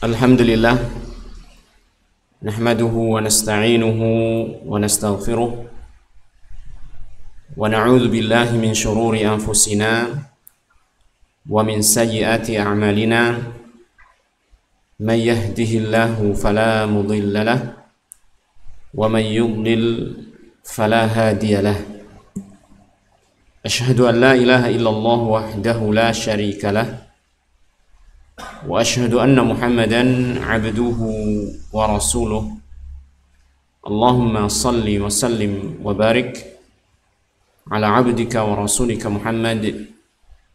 Alhamdulillah, nahmaduhu wa nasta'inuhu wa nastaghfiruh wa na'udzu billahi min shururi anfusina wa min sayyiati a'malina. Man yahdihillahu fala mudilla lahu wa man yudlil fala hadiya lahu. Asyhadu an la ilaha illallah wahdahu la syarika lahu wa asyhadu anna Muhammadan abduhu wa rasuluh. Allahumma salli wa sallim wa barik ala abdika wa rasulika Muhammad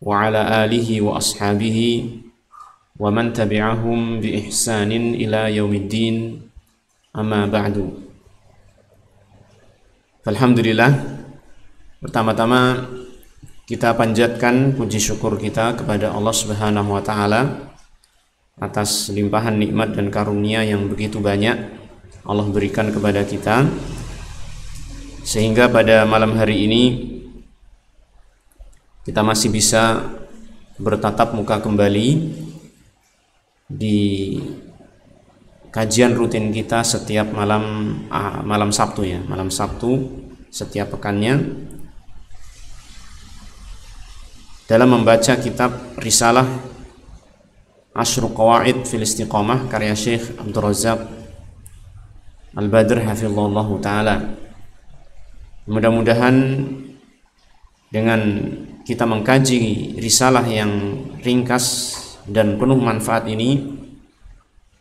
wa ala alihi wa ashabihi wa man tabi'ahum bi ihsanin ila yaumiddin, amma ba'du. Alhamdulillah, pertama-tama kita panjatkan puji syukur kita kepada Allah Subhanahu wa taala atas limpahan nikmat dan karunia yang begitu banyak Allah berikan kepada kita, sehingga pada malam hari ini kita masih bisa bertatap muka kembali di kajian rutin kita setiap malam Sabtu ya, malam Sabtu setiap pekannya, dalam membaca kitab Risalah Asyru Qawaid fil Istiqamah karya Syekh Abdul Razak Al-Badr hafizallahu ta'ala. Mudah-mudahan dengan kita mengkaji risalah yang ringkas dan penuh manfaat ini,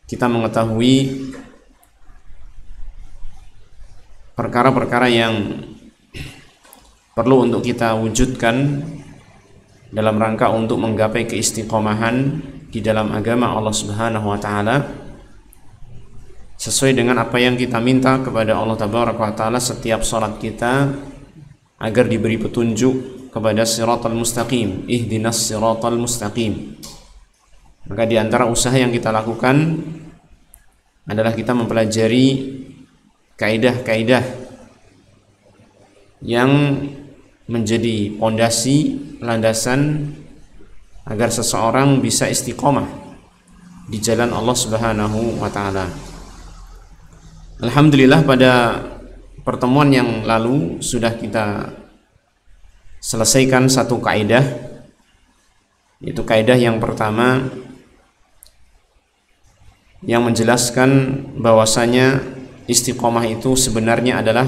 kita mengetahui perkara-perkara yang perlu untuk kita wujudkan dalam rangka untuk menggapai keistiqomahan di dalam agama Allah Subhanahu wa taala, sesuai dengan apa yang kita minta kepada Allah Tabaraka wa taala setiap salat kita, agar diberi petunjuk kepada siratal mustaqim, ihdinas siratal mustaqim. Maka di antara usaha yang kita lakukan adalah kita mempelajari kaidah-kaidah yang menjadi pondasi, landasan agar seseorang bisa istiqomah di jalan Allah Subhanahu wa taala. Alhamdulillah, pada pertemuan yang lalu sudah kita selesaikan satu kaidah, yaitu kaidah yang pertama yang menjelaskan bahwasanya istiqomah itu sebenarnya adalah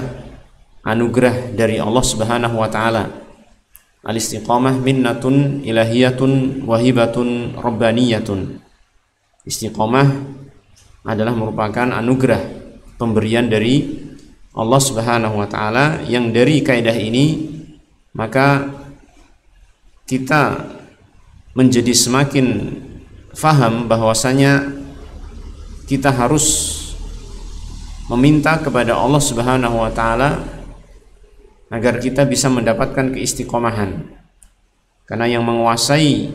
anugerah dari Allah Subhanahu wa taala. Al-istiqamah minnatun ilahiyatun wahibatun rabbaniyatun. Istiqamah adalah merupakan anugerah, pemberian dari Allah Subhanahu wa taala, yang dari kaidah ini maka kita menjadi semakin faham bahwasanya kita harus meminta kepada Allah Subhanahu wa taala agar kita bisa mendapatkan keistiqomahan, karena yang menguasai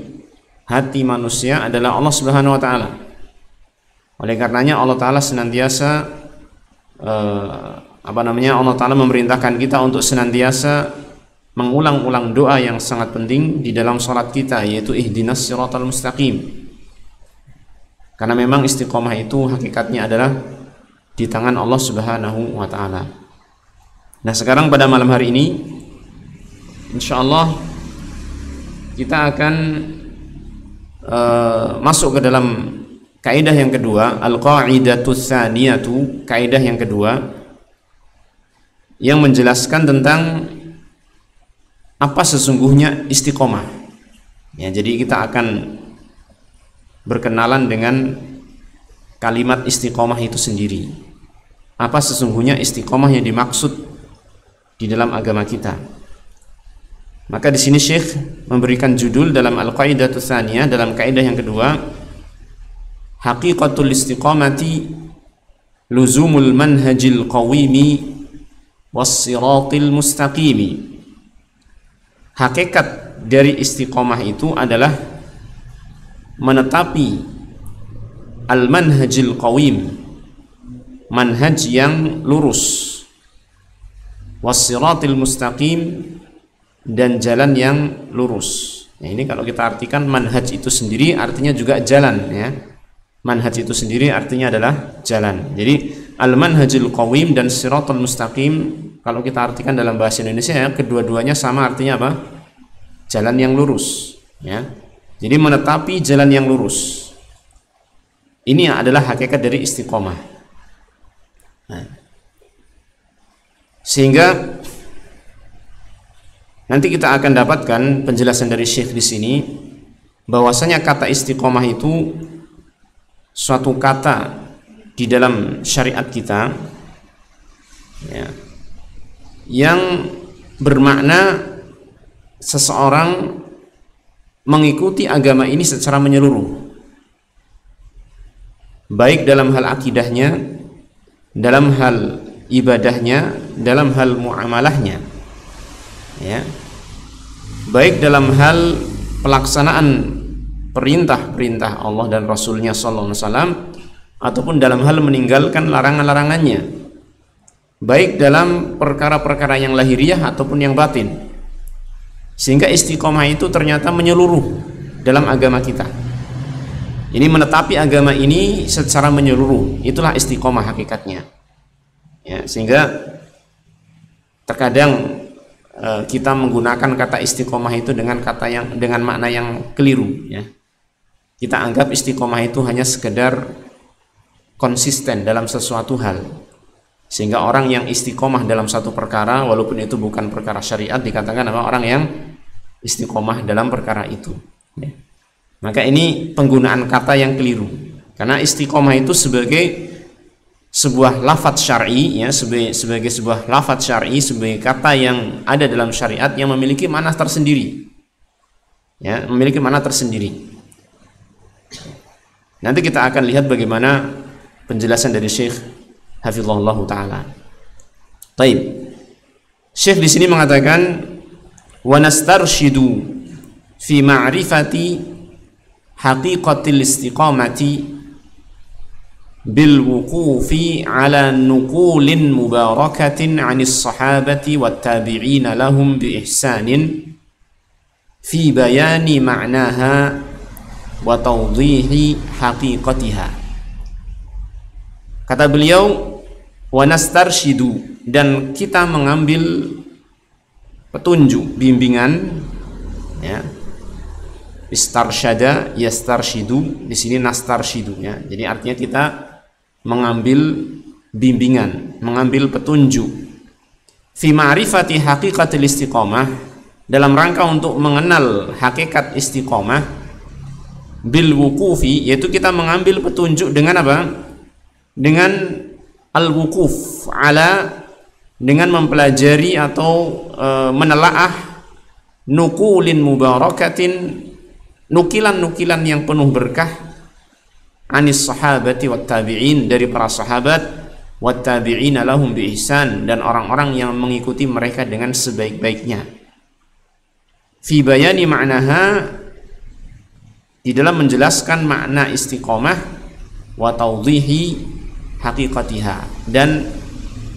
hati manusia adalah Allah Subhanahu wa taala. Oleh karenanya Allah taala senantiasa Allah taala memerintahkan kita untuk senantiasa mengulang-ulang doa yang sangat penting di dalam salat kita, yaitu ihdinas siratal mustaqim. Karena memang istiqomah itu hakikatnya adalah di tangan Allah Subhanahu wa taala. Nah, sekarang pada malam hari ini insyaallah kita akan masuk ke dalam kaidah yang kedua, al-qaidatus tsaniyatu, kaidah yang kedua yang menjelaskan tentang apa sesungguhnya istiqomah. Ya, jadi kita akan berkenalan dengan kalimat istiqomah itu sendiri. Apa sesungguhnya istiqomah yang dimaksud di dalam agama kita? Maka di sini Syekh memberikan judul dalam al-qaidatus tsaniyah, dalam kaidah yang kedua, haqiqatul istiqamati luzumul manhajil qawimi was-siratil mustaqimi. Hakikat dari istiqomah itu adalah menetapi al-manhajil qawim, manhaj yang lurus, was-siratil mustaqim, dan jalan yang lurus. Nah, ini kalau kita artikan manhaj itu sendiri artinya juga jalan ya. Manhaj itu sendiri artinya adalah jalan. Jadi al-manhajul qawim dan siratal mustaqim kalau kita artikan dalam bahasa Indonesia ya, kedua-duanya sama artinya apa? Jalan yang lurus, ya. Jadi menetapi jalan yang lurus. Ini adalah hakikat dari istiqomah. Nah, sehingga nanti kita akan dapatkan penjelasan dari Syekh di sini bahwasanya kata istiqomah itu suatu kata di dalam syariat kita, ya, yang bermakna seseorang mengikuti agama ini secara menyeluruh, baik dalam hal akidahnya, dalam hal ibadahnya, dalam hal muamalahnya, ya, baik dalam hal pelaksanaan perintah-perintah Allah dan Rasulnya Sallallahu Alaihi Wasallam, ataupun dalam hal meninggalkan larangan-larangannya, baik dalam perkara-perkara yang lahiriah ataupun yang batin. Sehingga istiqomah itu ternyata menyeluruh dalam agama kita. Ini menetapi agama ini secara menyeluruh, itulah istiqomah hakikatnya, ya. Sehingga terkadang kita menggunakan kata istiqomah itu dengan makna yang keliru, ya. Kita anggap istiqomah itu hanya sekedar konsisten dalam sesuatu hal, sehingga orang yang istiqomah dalam satu perkara walaupun itu bukan perkara syariat dikatakan apa? Orang yang istiqomah dalam perkara itu, ya. Maka ini penggunaan kata yang keliru, karena istiqomah itu sebagai sebuah lafadz syar'i, ya, sebagai sebuah lafadz syar'i, sebagai kata yang ada dalam syariat yang memiliki makna tersendiri, ya, memiliki makna tersendiri. Nanti kita akan lihat bagaimana penjelasan dari Syekh hafizahullah taala. Baik. Syekh di sini mengatakan wa nastarshidu fi ma'rifati haqiqatil istiqamati bil wuqufi ala nuqulin mubarakatin 'anis sahabati wat tabi'in lahum bi ihsanin fi bayani ma'naha wa tawdihi haqiqatiha. Kata beliau, wa nastarshidu, dan kita mengambil petunjuk, bimbingan, ya. Istarsyada yastarshidu, di sini nastarshidu, ya. Jadi artinya kita mengambil bimbingan, mengambil petunjuk fi ma'rifati haqiqatil istiqomah, dalam rangka untuk mengenal hakikat istiqomah, bil wuqufi, yaitu kita mengambil petunjuk dengan apa? Dengan al-wuquf ala, dengan mempelajari atau menelaah nuqulin mubarakatin, nukilan-nukilan yang penuh berkah, anis sahabati wat tabi'in, dari para sahabat, wat tabi'in lahum bi ihsan, dan orang-orang yang mengikuti mereka dengan sebaik-baiknya. Fi bayani ma'naha, di dalam menjelaskan makna istiqomah, wa tawdihi haqiqatiha, dan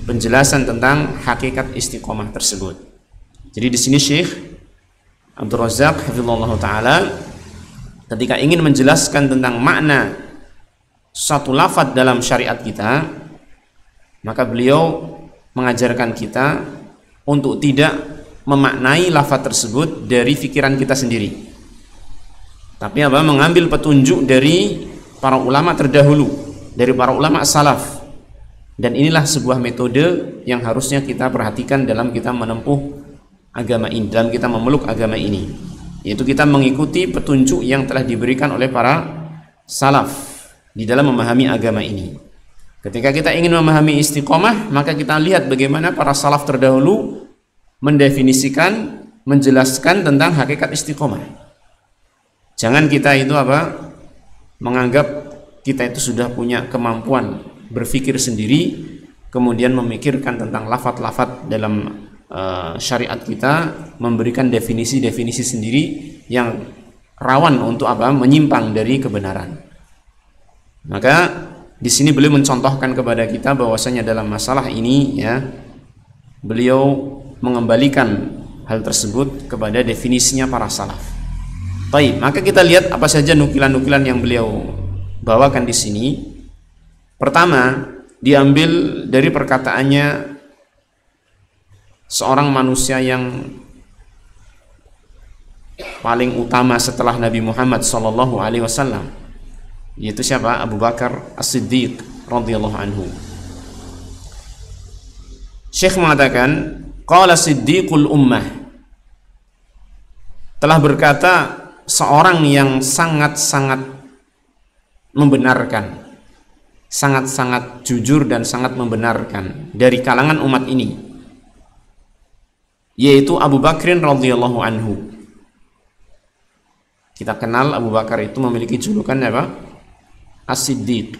penjelasan tentang hakikat istiqomah tersebut. Jadi di sini Syekh Abdul Razak hafizahullah taala ketika ingin menjelaskan tentang makna satu lafadz dalam syariat kita, maka beliau mengajarkan kita untuk tidak memaknai lafadz tersebut dari pikiran kita sendiri, tapi apa? Mengambil petunjuk dari para ulama terdahulu, dari para ulama salaf. Dan inilah sebuah metode yang harusnya kita perhatikan dalam kita menempuh agama ini, dalam kita memeluk agama ini, yaitu kita mengikuti petunjuk yang telah diberikan oleh para salaf di dalam memahami agama ini. Ketika kita ingin memahami istiqomah, maka kita lihat bagaimana para salaf terdahulu mendefinisikan, menjelaskan tentang hakikat istiqomah. Jangan kita itu apa? Menganggap kita itu sudah punya kemampuan berpikir sendiri, kemudian memikirkan tentang lafadz-lafadz dalam syariat kita, memberikan definisi-definisi sendiri yang rawan untuk apa? Menyimpang dari kebenaran. Maka di sini beliau mencontohkan kepada kita bahwasanya dalam masalah ini, ya, beliau mengembalikan hal tersebut kepada definisinya para salaf. Baik, maka kita lihat apa saja nukilan-nukilan yang beliau bawakan di sini. Pertama, diambil dari perkataannya seorang manusia yang paling utama setelah Nabi Muhammad sallallahu alaihi wasallam, yaitu siapa? Abu Bakar As-Siddiq radhiyallahu anhu. Syekh mengatakan, qala Siddiqul ummah, telah berkata seorang yang sangat-sangat membenarkan, sangat-sangat jujur dan sangat membenarkan dari kalangan umat ini, yaitu Abu Bakrin radhiyallahu anhu. Kita kenal Abu Bakar itu memiliki julukan apa? As-Siddiq.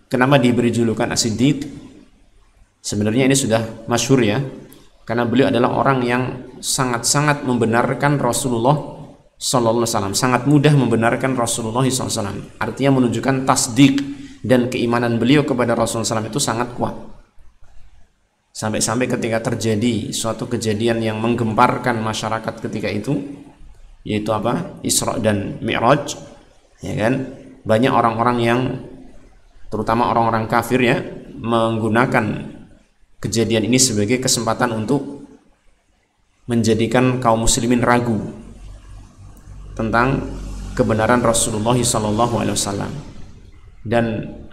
Kenapa diberi julukan As-Siddiq? Sebenarnya ini sudah masyhur ya, karena beliau adalah orang yang sangat-sangat membenarkan Rasulullah sallallahu alaihi wasallam, sangat mudah membenarkan Rasulullah sallallahu alaihi wasallam. Artinya menunjukkan tasdik dan keimanan beliau kepada Rasulullah SAW itu sangat kuat. Sampai-sampai ketika terjadi suatu kejadian yang menggemparkan masyarakat ketika itu, yaitu apa? Isra dan Mi'raj, ya kan? Banyak orang-orang yang, terutama orang-orang kafir ya, menggunakan kejadian ini sebagai kesempatan untuk menjadikan kaum muslimin ragu tentang kebenaran Rasulullah SAW. Dan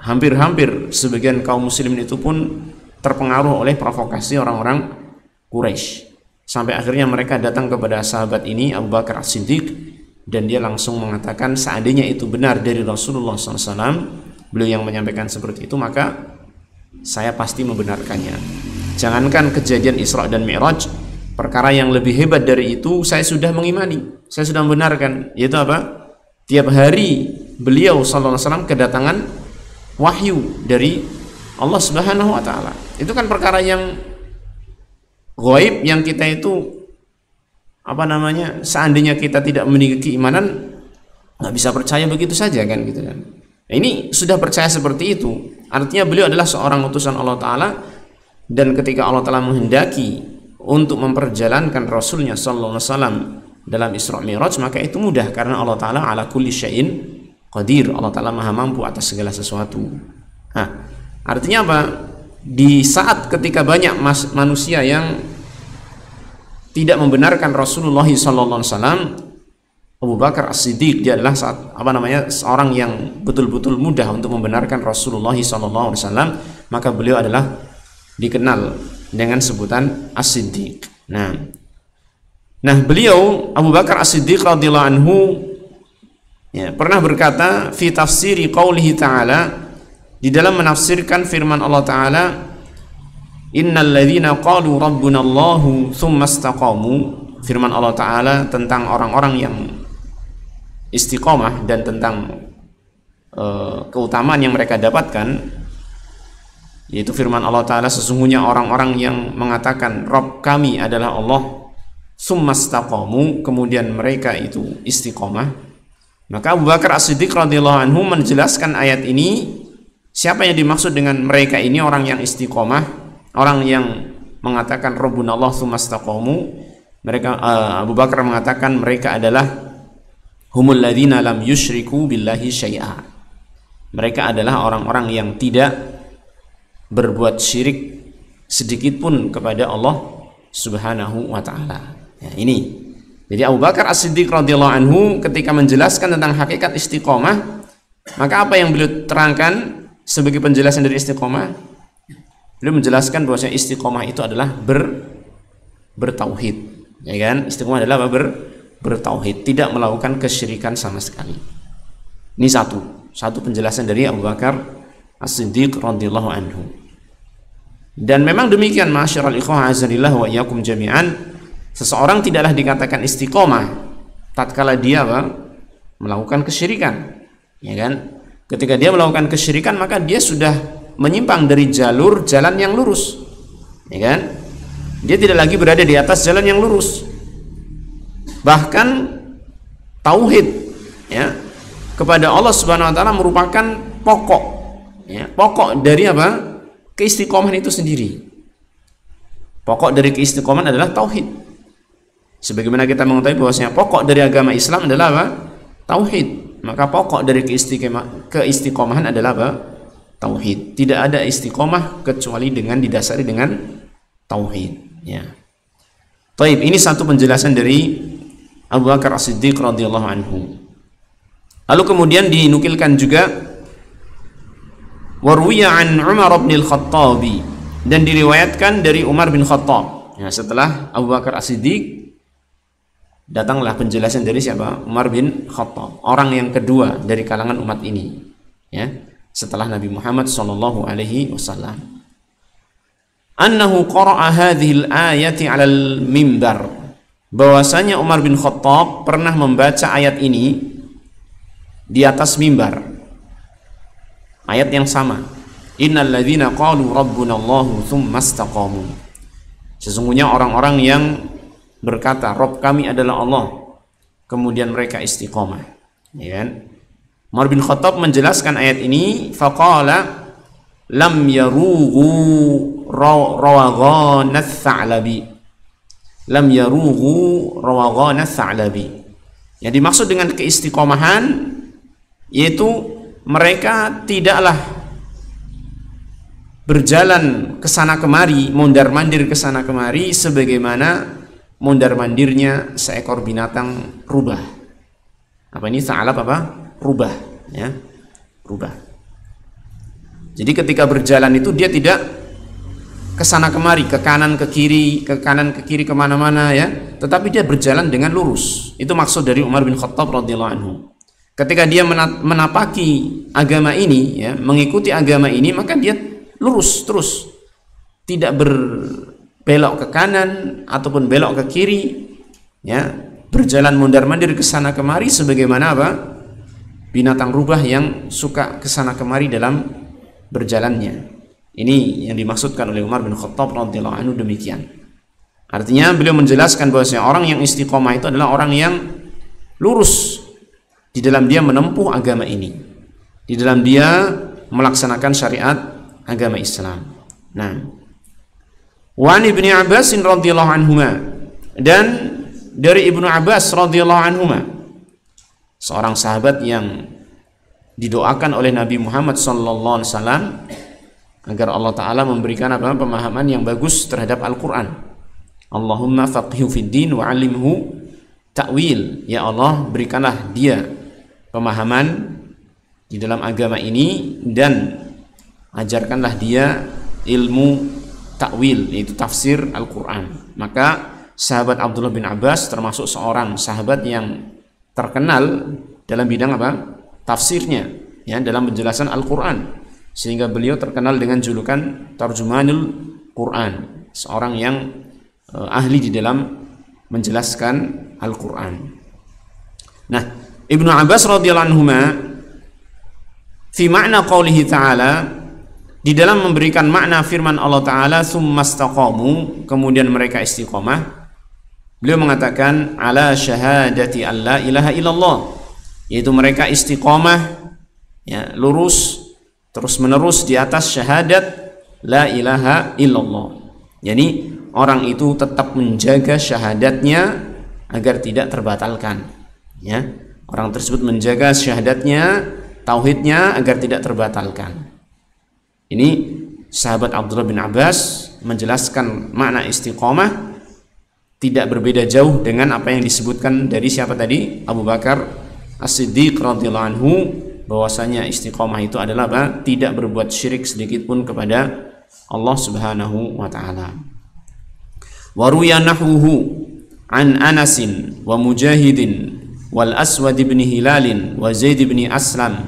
hampir-hampir sebagian kaum muslimin itu pun terpengaruh oleh provokasi orang-orang Quraisy. Sampai akhirnya mereka datang kepada sahabat ini, Abu Bakar As-Siddiq, dan dia langsung mengatakan seandainya itu benar dari Rasulullah SAW, beliau yang menyampaikan seperti itu, maka saya pasti membenarkannya. Jangankan kejadian Isra dan Mi'raj, perkara yang lebih hebat dari itu saya sudah mengimani, saya sudah membenarkan, yaitu apa? Tiap hari beliau sallallahu alaihi wasallam kedatangan wahyu dari Allah Subhanahu wa taala. Itu kan perkara yang gaib, yang kita itu seandainya kita tidak memiliki keimanan nggak bisa percaya begitu saja kan, gitu kan. Nah, ini sudah percaya seperti itu, artinya beliau adalah seorang utusan Allah taala, dan ketika Allah taala menghendaki untuk memperjalankan Rasulnya sallallahu alaihi wasallam dalam Isra Mi'raj, maka itu mudah karena Allah taala ala kulli syai'in qadir. Allah taala maha mampu atas segala sesuatu. Nah, artinya apa? Di saat ketika banyak manusia yang tidak membenarkan Rasulullah SAW, Abu Bakar As-Siddiq dia adalah seorang yang betul-betul mudah untuk membenarkan Rasulullah SAW, maka beliau adalah dikenal dengan sebutan As-Siddiq. Nah, beliau Abu Bakar As-Siddiq radhiyallahu anhu ya, pernah berkata fi tafsiri qaulihi ta'ala, di dalam menafsirkan firman Allah Ta'ala, innal ladzina qalu rabbuna Allahu tsumma istaqamu, firman Allah Ta'ala tentang orang-orang yang istiqomah dan tentang keutamaan yang mereka dapatkan, yaitu firman Allah Ta'ala, sesungguhnya orang-orang yang mengatakan Rabb kami adalah Allah, tsumma istaqamu, kemudian mereka itu istiqomah. Maka Abu Bakar As-Siddiq radhiyallahu anhu menjelaskan ayat ini, siapa yang dimaksud dengan mereka ini? Orang yang istiqomah, orang yang mengatakan Rabbuna Allah tsumma istaqamu. Mereka, Abu Bakar mengatakan mereka adalah humul ladzina lam yusyriku billahi syai'a. Mereka adalah orang-orang yang tidak berbuat syirik sedikit pun kepada Allah Subhanahu wa taala. Ya, ini. Jadi Abu Bakar As-Siddiq radhiyallahu anhu ketika menjelaskan tentang hakikat istiqomah, maka apa yang beliau terangkan sebagai penjelasan dari istiqomah? Beliau menjelaskan bahwa istiqomah itu adalah bertauhid, ya kan? Istiqomah adalah bertauhid, tidak melakukan kesyirikan sama sekali. Ini satu penjelasan dari Abu Bakar As-Siddiq radhiyallahu anhu. Dan memang demikian, ma'asyiral ikhwah azanillah wa iyyakum jami'an, seseorang tidaklah dikatakan istiqomah tatkala dia melakukan kesyirikan, ya kan? Ketika dia melakukan kesyirikan, maka dia sudah menyimpang dari jalan yang lurus, ya kan? Dia tidak lagi berada di atas jalan yang lurus. Bahkan tauhid, ya, kepada Allah Subhanahu wa taala merupakan pokok, ya, pokok dari apa? Keistiqomahan itu sendiri. Pokok dari keistiqomahan adalah tauhid. Sebagaimana kita mengetahui bahwasanya pokok dari agama Islam adalah apa? Tauhid. maka pokok dari keistiqomahan adalah apa? Tauhid. Tidak ada istiqomah kecuali dengan didasari dengan tauhid, ya. Taib, ini satu penjelasan dari Abu Bakar As-Siddiq radhiyallahu anhu. Lalu kemudian dinukilkan juga warwiya an Umar bin Al-Khattabi, dan diriwayatkan dari Umar bin Khattab. Ya, setelah Abu Bakar As-Siddiq datanglah penjelasan dari siapa? Umar bin Khattab, orang yang kedua dari kalangan umat ini, ya, setelah Nabi Muhammad sallallahu alaihi wasallam. Annahu qara'a hadhil ayati 'alal mimbar, bahwasanya Umar bin Khattab pernah membaca ayat ini di atas mimbar. Ayat yang sama, innal ladzina qalu rabbunallahu tsumma istaqamu, sesungguhnya orang-orang yang berkata Rabb kami adalah Allah, kemudian mereka istiqomah, ya kan? Umar bin Khattab menjelaskan ayat ini, faqala lam yarughu rawaghanats tha'labi, lam yarughu rawaghanats tha'labi. Yang dimaksud dengan keistiqomahan yaitu mereka tidaklah berjalan ke sana kemari, mondar-mandir ke sana kemari sebagaimana mondar-mandirnya seekor binatang rubah. Apa ini tha'lab apa? Rubah, ya. Rubah. Jadi ketika berjalan itu dia tidak ke sana kemari, ke kanan ke kiri kemana-mana, ya, tetapi dia berjalan dengan lurus. Itu maksud dari Umar bin Khattab radhiyallahu anhu. Ketika dia menapaki agama ini, ya, mengikuti agama ini, maka dia lurus terus, tidak berbelok ke kanan ataupun belok ke kiri, ya, berjalan mondar-mandir ke sana kemari sebagaimana apa? Binatang rubah yang suka ke sana kemari dalam berjalannya. Ini yang dimaksudkan oleh Umar bin Khattab radhiyallahu anhu demikian. Artinya beliau menjelaskan bahwasanya orang yang istiqomah itu adalah orang yang lurus di dalam dia menempuh agama ini, di dalam dia melaksanakan syariat agama Islam. Nah, wa Ibnu Abbas radhiyallahu anhuma, dan dari Ibnu Abbas radhiyallahu anhuma, seorang sahabat yang didoakan oleh Nabi Muhammad sallallahu alaihi wasallam agar Allah taala memberikan apa? Pemahaman yang bagus terhadap Al-Qur'an. Allahumma faqihhu fid din wa 'allimhu ta'wil. Ya Allah, berikanlah dia pemahaman di dalam agama ini dan ajarkanlah dia ilmu ta'wil, yaitu tafsir Al-Qur'an. Maka sahabat Abdullah bin Abbas termasuk seorang sahabat yang terkenal dalam bidang apa? Tafsirnya, ya, dalam penjelasan Al-Qur'an, sehingga beliau terkenal dengan julukan Tarjumanul Quran, seorang yang ahli di dalam menjelaskan Al-Qur'an. Nah, Ibnu Abbas radhiyallahu anhuma fi makna qaulihi ta'ala, di dalam memberikan makna firman Allah taala tsumastaqamu, kemudian mereka istiqomah, beliau mengatakan ala syahadati alla ilaha illallah, yaitu mereka istiqomah, ya, lurus terus menerus di atas syahadat la ilaha illallah. Jadi orang itu tetap menjaga syahadatnya agar tidak terbatalkan, ya. Orang tersebut menjaga syahadatnya, tauhidnya agar tidak terbatalkan. Ini sahabat Abdullah bin Abbas menjelaskan makna istiqomah tidak berbeda jauh dengan apa yang disebutkan dari siapa tadi? Abu Bakar As-Siddiq radhiyallahu anhu, bahwasanya istiqomah itu adalah apa? Tidak berbuat syirik sedikit pun kepada Allah Subhanahu wa taala. Wa ruya nahwuhu an Anasin wa Mujahidin wal Aswad bin Hilal wa Zaid bin Aslam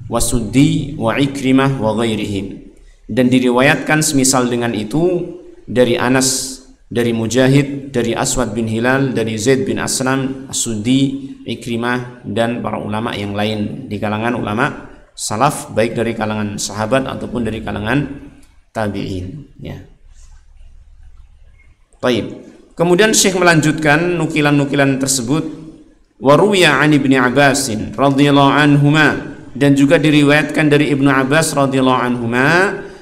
wa Suddi wa Ikrimah wa ghairihim. Dan diriwayatkan semisal dengan itu dari Anas, dari Mujahid, dari Aswad bin Hilal, dari Zaid bin Aslam, As-Suddi, Ikrimah, dan para ulama yang lain di kalangan ulama salaf, baik dari kalangan sahabat ataupun dari kalangan tabi'in, ya. Baik. Kemudian Syekh melanjutkan nukilan-nukilan tersebut, wa ruwiya 'an Ibnu Abbas radhiyallahu anhuma, dan juga diriwayatkan dari Ibnu Abbas radhiyallahu anhuma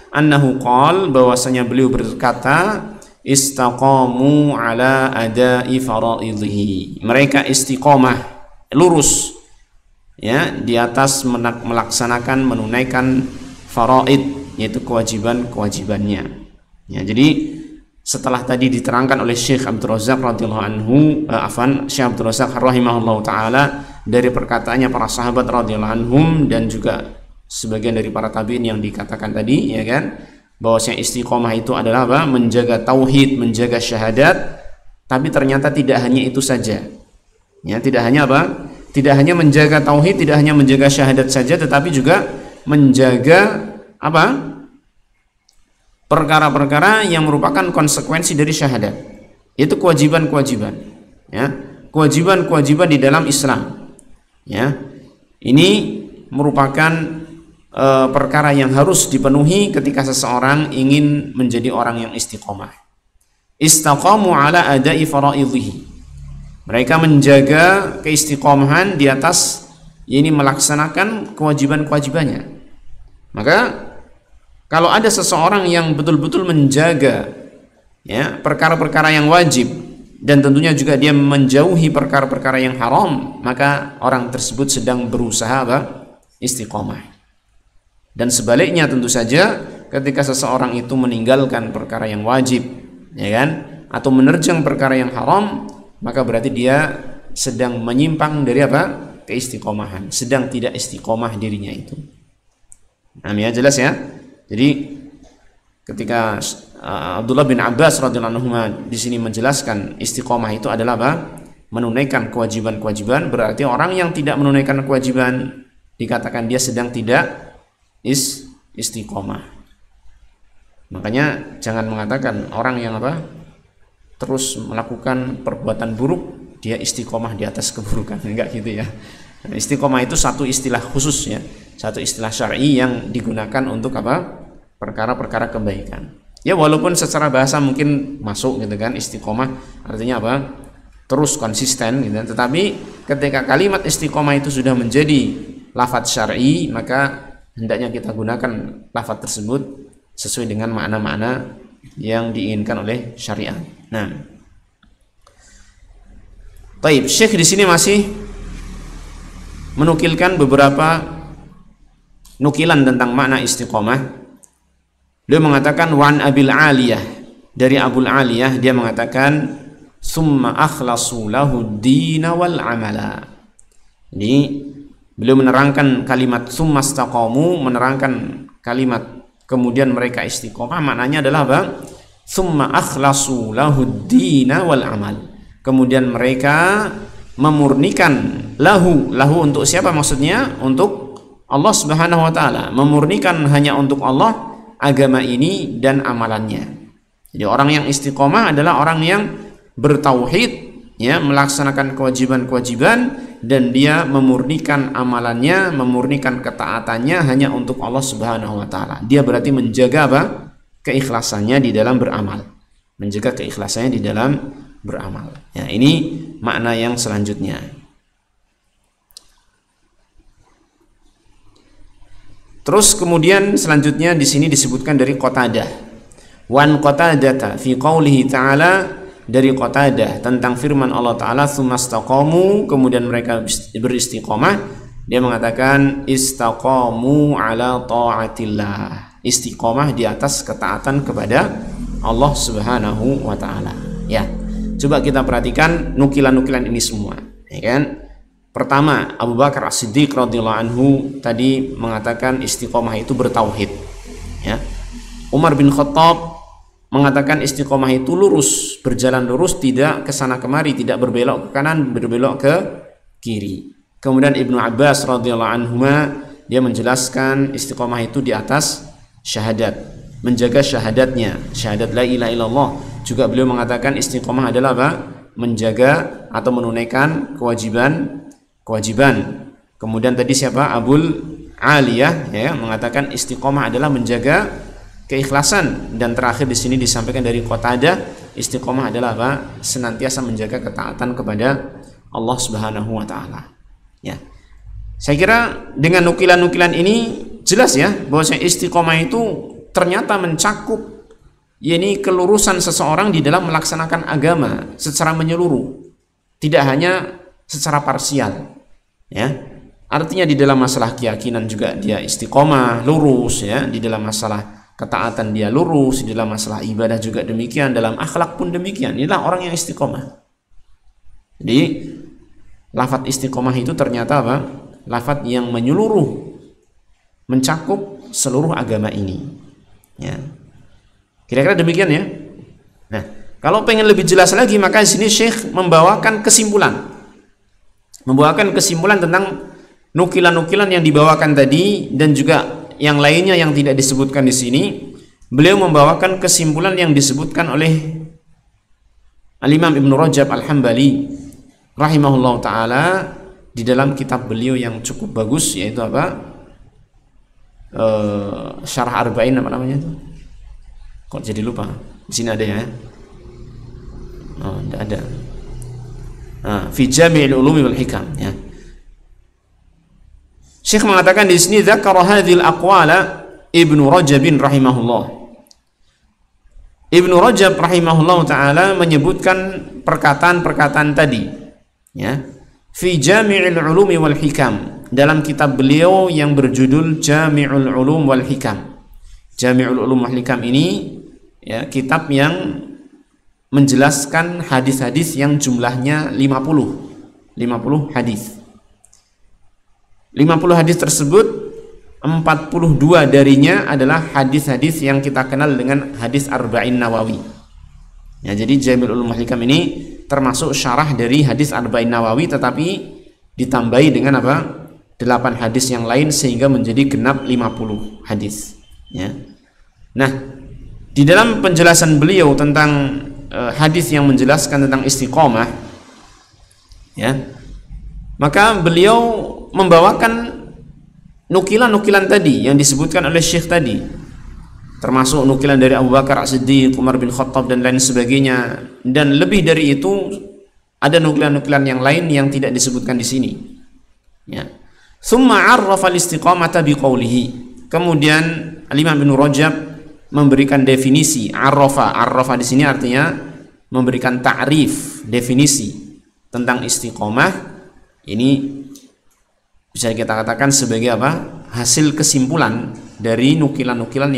annahu qala, bahwasanya beliau berkata istaqamu ala adai faraidhihi, mereka istiqomah lurus ya, di atas melaksanakan, menunaikan faraid, yaitu kewajiban-kewajibannya. Ya, jadi setelah tadi diterangkan oleh Syekh Abdul Razak radhiyallahu anhu, Syekh Abdul Razak rahimahullahu taala dari perkataannya para sahabat radhiyallahu anhum dan juga sebagian dari para tabi'in yang dikatakan tadi, ya kan, bahwasanya istiqomah itu adalah apa? Menjaga tauhid, menjaga syahadat. Tapi ternyata tidak hanya itu saja. Ya, tidak hanya apa? Tidak hanya menjaga tauhid, tidak hanya menjaga syahadat saja, tetapi juga menjaga apa? Perkara-perkara yang merupakan konsekuensi dari syahadat. Itu kewajiban-kewajiban, ya. Kewajiban-kewajiban di dalam Islam. Ya. Ini merupakan perkara yang harus dipenuhi ketika seseorang ingin menjadi orang yang istiqomah. Istaqamu ala adai faraidhihi. Mereka menjaga keistiqomahan di atas ini melaksanakan kewajiban-kewajibannya. Maka kalau ada seseorang yang betul-betul menjaga, ya, perkara-perkara yang wajib dan tentunya juga dia menjauhi perkara-perkara yang haram, maka orang tersebut sedang berusaha apa? Istiqomah. Dan sebaliknya tentu saja ketika seseorang itu meninggalkan perkara yang wajib, ya kan, atau menerjang perkara yang haram, maka berarti dia sedang menyimpang dari apa? Keistiqomahan, sedang tidak istiqomah dirinya itu. Nah, ya, jelas ya. Jadi ketika Abdullah bin Abbas radhiyallahu anhu di sini menjelaskan istiqomah itu adalah apa? Menunaikan kewajiban-kewajiban, berarti orang yang tidak menunaikan kewajiban dikatakan dia sedang tidak istiqomah. Makanya jangan mengatakan orang yang apa? Terus melakukan perbuatan buruk dia istiqomah di atas keburukan, enggak gitu ya. Istiqomah itu satu istilah khusus ya, satu istilah syar'i yang digunakan untuk apa? Perkara-perkara kebaikan. Ya, walaupun secara bahasa mungkin masuk gitu kan, istiqomah artinya apa? Terus konsisten gitu. Tetapi ketika kalimat istiqomah itu sudah menjadi lafadz syar'i, maka hendaknya kita gunakan lafadz tersebut sesuai dengan makna-makna yang diinginkan oleh syariat. Nah, baik, Syekh di sini masih menukilkan beberapa nukilan tentang makna istiqomah. Dia mengatakan wan Abil Aliyah, dari Abul Aliyah dia mengatakan summa akhlasu lahu dina wal amala. Jadi beliau menerangkan kalimat summa istaqamu, menerangkan kalimat kemudian mereka istiqomah, maknanya adalah apa? Summa akhlasu lahu dina wal amal. Kemudian mereka memurnikan lahu untuk siapa maksudnya? Untuk Allah Subhanahu wa taala, memurnikan hanya untuk Allah agama ini dan amalannya. Jadi orang yang istiqomah adalah orang yang bertauhid, ya, melaksanakan kewajiban-kewajiban dan dia memurnikan amalannya, memurnikan ketaatannya hanya untuk Allah Subhanahu wa taala. Dia berarti menjaga apa? Keikhlasannya di dalam beramal. Menjaga keikhlasannya di dalam beramal. Ya, ini makna yang selanjutnya. Terus kemudian selanjutnya di sini disebutkan dari Qatadah. Wan Qatadah fi qaulihi ta'ala, dari Qatadah tentang firman Allah Ta'ala tsumastaqamu, kemudian mereka beristiqomah, dia mengatakan istaqamu ala ta'atillah, istiqomah di atas ketaatan kepada Allah Subhanahu wa taala. Ya. Coba kita perhatikan nukilan-nukilan ini semua, ya kan? Pertama, Abu Bakar As-Siddiq radhiyallahu anhu tadi mengatakan istiqomah itu bertauhid, ya. Umar bin Khattab mengatakan istiqomah itu lurus, berjalan lurus, tidak ke sana kemari, tidak berbelok ke kanan, berbelok ke kiri. Kemudian Ibnu Abbas radhiyallahu anhuma dia menjelaskan istiqomah itu di atas syahadat, menjaga syahadatnya, syahadat la ilaha illallah. Juga beliau mengatakan istiqomah adalah apa? Menjaga atau menunaikan kewajiban. Kemudian tadi siapa? Abul Aliyah, ya, mengatakan istiqomah adalah menjaga keikhlasan, dan terakhir di sini disampaikan dari Qatadah, istiqomah adalah apa? Senantiasa menjaga ketaatan kepada Allah Subhanahu wa taala. Ya. Saya kira dengan nukilan-nukilan ini jelas ya bahwa istiqomah itu ternyata mencakup yakni kelurusan seseorang di dalam melaksanakan agama secara menyeluruh, tidak hanya secara parsial, ya. Artinya di dalam masalah keyakinan juga dia istiqomah, lurus ya, di dalam masalah ketaatan dia lurus, di dalam masalah ibadah juga demikian, dalam akhlak pun demikian. Inilah orang yang istiqomah. Jadi lafadz istiqomah itu ternyata apa? Lafadz yang menyeluruh, mencakup seluruh agama ini. Ya. Kira-kira demikian ya. Nah, kalau pengen lebih jelas lagi, maka di sini Syekh membawakan kesimpulan. Membawakan kesimpulan tentang nukilan-nukilan yang dibawakan tadi dan juga yang lainnya yang tidak disebutkan di sini. Beliau membawakan kesimpulan yang disebutkan oleh Al-Imam Ibn Rajab Al-Hambali rahimahullah ta'ala di dalam kitab beliau yang cukup bagus, yaitu apa? Syarah Arba'in, apa namanya itu? Kok jadi lupa? Di sini ada ya? Oh, tidak ada. Fi Jami'il Ulumi wal Hikam ya. Syekh mengatakan di sini dzakara hadhil aqwala Ibnu Rajab rahimahullah. Ibnu Rajab rahimahullah taala menyebutkan perkataan-perkataan tadi ya. Fi Jami'il Ulumi wal Hikam, dalam kitab beliau yang berjudul Jami'ul Ulum wal Hikam. Jami'ul Ulum wal Hikam ini ya, kitab yang menjelaskan hadis-hadis yang jumlahnya 50 hadis. 50 hadis tersebut 42 darinya adalah hadis-hadis yang kita kenal dengan hadis Arba'in Nawawi. Ya, jadi Jami'ul Ulum wal Hikam ini termasuk syarah dari hadis Arba'in Nawawi, tetapi ditambahi dengan apa? 8 hadis yang lain sehingga menjadi genap 50 hadis. Ya. Nah, di dalam penjelasan beliau tentang hadis yang menjelaskan tentang istiqomah, ya, maka beliau membawakan nukilan-nukilan tadi yang disebutkan oleh Syekh tadi, termasuk nukilan dari Abu Bakar As-Siddiq, Umar bin Khattab dan lain sebagainya, dan lebih dari itu ada nukilan-nukilan yang lain yang tidak disebutkan di sini. Ya. Tsumma 'arrafa al-istiqamata biqaulihi. Kemudian Al-Imam Ibnu Rajab memberikan definisi. Arrafa di sini artinya memberikan ta'rif, definisi tentang istiqomah. Ini bisa kita katakan sebagai apa? Hasil kesimpulan dari nukilan-nukilan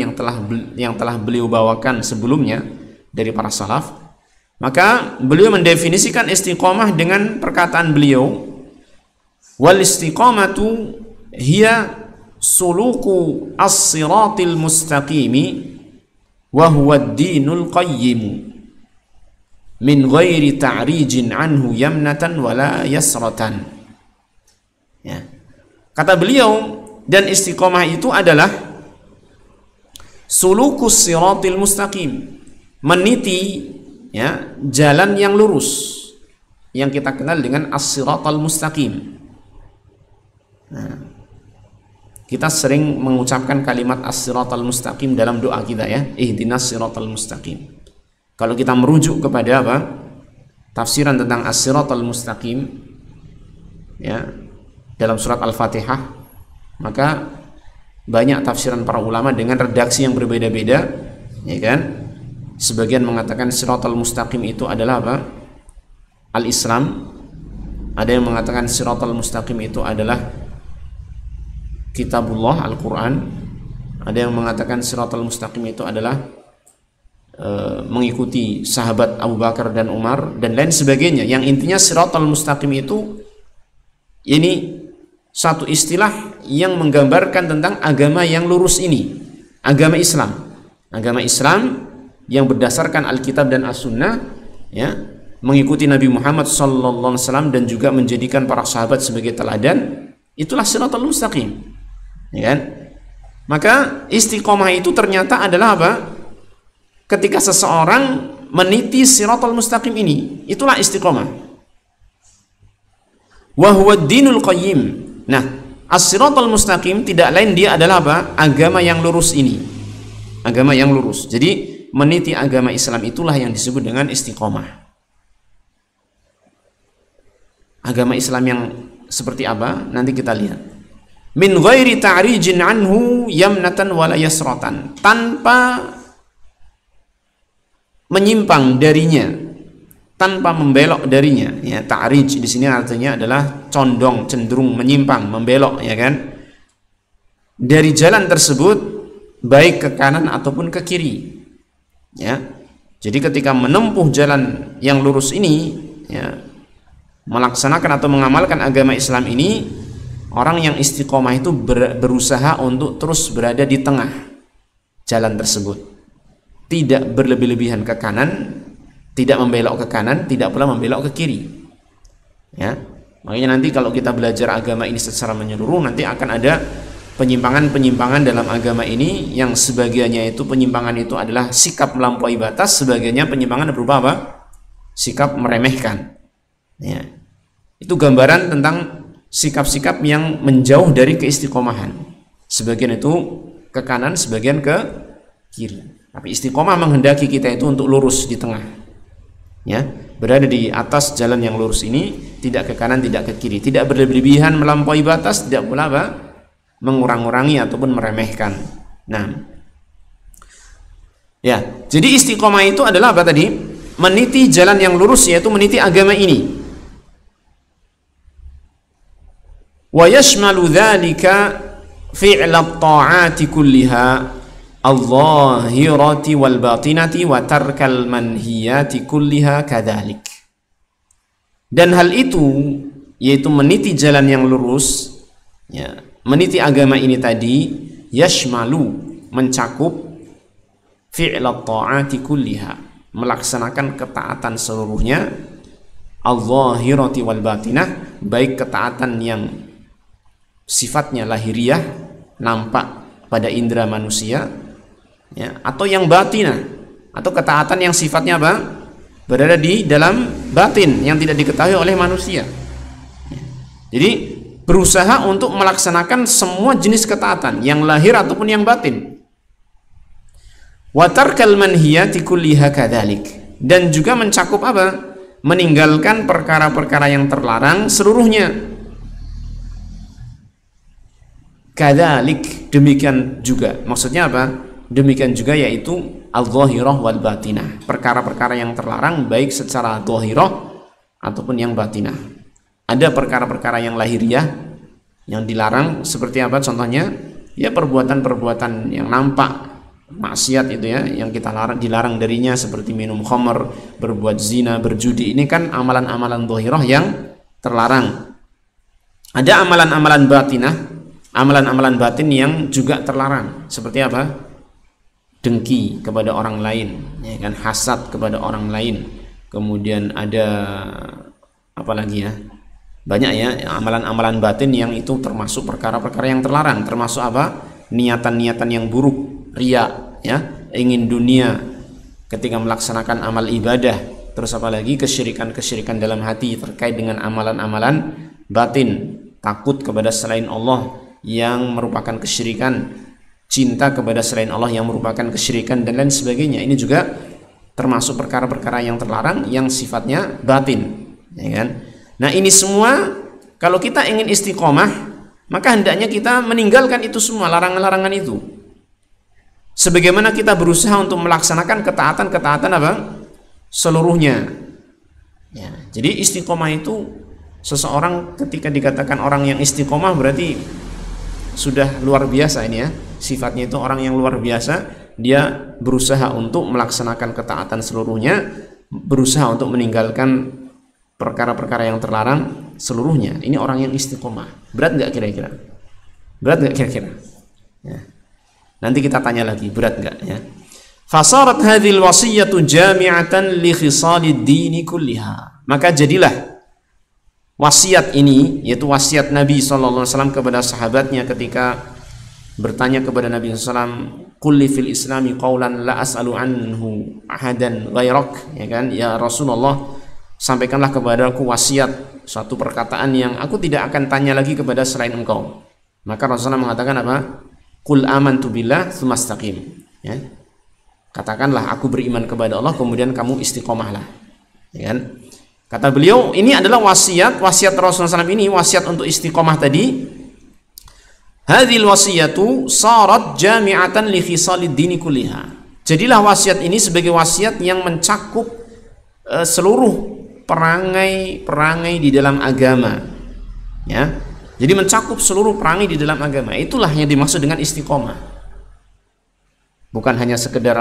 yang telah beliau bawakan sebelumnya dari para salaf. Maka beliau mendefinisikan istiqomah dengan perkataan beliau, wal istiqamatu hiya suluku as-siratil mustaqimi wa huwa ad-dinul qayyim min ghairi ta'rijin anhu yamnatan wala yasratan. Ya. Kata beliau, dan istiqomah itu adalah sulukus siratil mustaqim, meniti ya jalan yang lurus yang kita kenal dengan as-siratal mustaqim. Nah, kita sering mengucapkan kalimat as-siratal mustaqim dalam doa kita ya, ihdinas siratal mustaqim. Kalau kita merujuk kepada apa? Tafsiran tentang as-siratal mustaqim ya, dalam surat Al-Fatihah, maka banyak tafsiran para ulama dengan redaksi yang berbeda-beda, ya kan? Sebagian mengatakan siratal mustaqim itu adalah apa? Al-Islam. Ada yang mengatakan siratal mustaqim itu adalah kitabullah, Al-Quran. Ada yang mengatakan siratal mustaqim itu adalah mengikuti sahabat Abu Bakar dan Umar dan lain sebagainya. Yang intinya siratal mustaqim itu ini satu istilah yang menggambarkan tentang agama yang lurus ini, agama Islam. Agama Islam yang berdasarkan Alkitab dan As-Sunnah ya, mengikuti Nabi Muhammad SAW dan juga menjadikan para sahabat sebagai teladan. Itulah siratal mustaqim, ya kan? Maka istiqomah itu ternyata adalah apa? Ketika seseorang meniti siratal mustaqim ini, itulah istiqomah. Wa huwa ad-dinul qayyim. Nah, as-siratal mustaqim tidak lain dia adalah apa? Agama yang lurus ini. Agama yang lurus. Jadi meniti agama Islam itulah yang disebut dengan istiqomah. Agama Islam yang seperti apa? Nanti kita lihat. Min ghairi ta'rijin anhu yamnatan wala yasratan. Tanpa menyimpang darinya, tanpa membelok darinya. Ya, ta'rij di sini artinya adalah condong, cenderung, menyimpang, membelok, ya kan? Dari jalan tersebut baik ke kanan ataupun ke kiri. Ya. Jadi ketika menempuh jalan yang lurus ini, ya, melaksanakan atau mengamalkan agama Islam ini, orang yang istiqomah itu berusaha untuk terus berada di tengah jalan tersebut. Tidak berlebih-lebihan ke kanan, tidak membelok ke kanan, tidak pula membelok ke kiri. Ya. Makanya nanti kalau kita belajar agama ini secara menyeluruh, nanti akan ada penyimpangan-penyimpangan dalam agama ini, yang sebagiannya itu penyimpangan itu adalah sikap melampaui batas, sebagiannya penyimpangan berupa apa? Sikap meremehkan. Ya. Itu gambaran tentang sikap-sikap yang menjauh dari keistiqomahan. Sebagian itu ke kanan, sebagian ke kiri. Tapi istiqomah menghendaki kita itu untuk lurus di tengah. Ya, berada di atas jalan yang lurus ini, tidak ke kanan, tidak ke kiri, tidak berlebihan melampaui batas, tidak pula apa? Mengurang-urangi ataupun meremehkan. Nah, ya, jadi istiqomah itu adalah apa tadi? Meniti jalan yang lurus, yaitu meniti agama ini. Wa yashmalu dzalika fi'l at-ta'ati kulliha al-zahirati wal batinati wa tarkal manhiyati kulliha kadzalik. Dan hal itu, yaitu meniti jalan yang lurus, ya, meniti agama ini tadi, yashmalu, mencakup fi'l at-ta'ati kulliha, melaksanakan ketaatan seluruhnya, al-zahirati wal batinah, baik ketaatan yang sifatnya lahiriah, nampak pada indera manusia, ya, atau yang batinah, atau ketaatan yang sifatnya apa? Berada di dalam batin yang tidak diketahui oleh manusia. Jadi berusaha untuk melaksanakan semua jenis ketaatan, yang lahir ataupun yang batin. Wa tarkal manhiyati kulliha kadzalik, dan juga mencakup apa? Meninggalkan perkara-perkara yang terlarang seluruhnya. Kadzalik, demikian juga. Maksudnya apa? Demikian juga, yaitu al-zahirah wal batinah, perkara-perkara yang terlarang baik secara zahirah ataupun yang batinah. Ada perkara-perkara yang lahiriah yang dilarang, seperti apa contohnya? Ya, perbuatan-perbuatan yang nampak maksiat itu, ya, yang kita dilarang darinya, seperti minum khamr, berbuat zina, berjudi. Ini kan amalan-amalan zahirah yang terlarang. Ada amalan-amalan batinah, amalan-amalan batin yang juga terlarang, seperti apa? Dengki kepada orang lain, ya kan, hasad kepada orang lain. Kemudian ada apa lagi, ya? Banyak, ya, amalan-amalan batin yang itu termasuk perkara-perkara yang terlarang, termasuk apa? Niatan-niatan yang buruk, riya, ya, ingin dunia ketika melaksanakan amal ibadah. Terus apa lagi? Kesyirikan-kesyirikan dalam hati terkait dengan amalan-amalan batin, takut kepada selain Allah yang merupakan kesyirikan, cinta kepada selain Allah yang merupakan kesyirikan, dan lain sebagainya. Ini juga termasuk perkara-perkara yang terlarang yang sifatnya batin, ya kan? Nah, ini semua kalau kita ingin istiqomah, maka hendaknya kita meninggalkan itu semua, larangan-larangan itu. Sebagaimana kita berusaha untuk melaksanakan ketaatan-ketaatan apa? Seluruhnya. Ya, jadi istiqomah itu, seseorang ketika dikatakan orang yang istiqomah berarti sudah luar biasa ini, ya. Sifatnya itu orang yang luar biasa. Dia berusaha untuk melaksanakan ketaatan seluruhnya, berusaha untuk meninggalkan perkara-perkara yang terlarang seluruhnya. Ini orang yang istiqomah. Berat nggak kira-kira? Berat nggak kira-kira? Ya. Nanti kita tanya lagi, berat nggak, ya? Fasarat hadhil wasiyatu jami'atan li khisalid dini kulliha. Maka jadilah wasiat ini, yaitu wasiat Nabi SAW kepada sahabatnya ketika bertanya kepada Nabi SAW, qul fil islami qawlan la as'alu anhu ahadan ghairak, ya kan, ya Rasulullah, sampaikanlah kepadaku wasiat, suatu perkataan yang aku tidak akan tanya lagi kepada selain engkau. Maka Rasulullah mengatakan apa? Qul amantu billah tsumma istaqim, ya. Katakanlah aku beriman kepada Allah, kemudian kamu istiqomahlah, ya kan? Kata beliau, ini adalah wasiat Rasulullah SAW ini, wasiat untuk istiqomah tadi. Hadhil wasiyatu sarat jami'atan li khisalid dini kulliha. Jadilah wasiat ini sebagai wasiat yang mencakup seluruh perangai di dalam agama, ya. Jadi mencakup seluruh perangai di dalam agama. Itulah yang dimaksud dengan istiqomah. Bukan hanya sekedar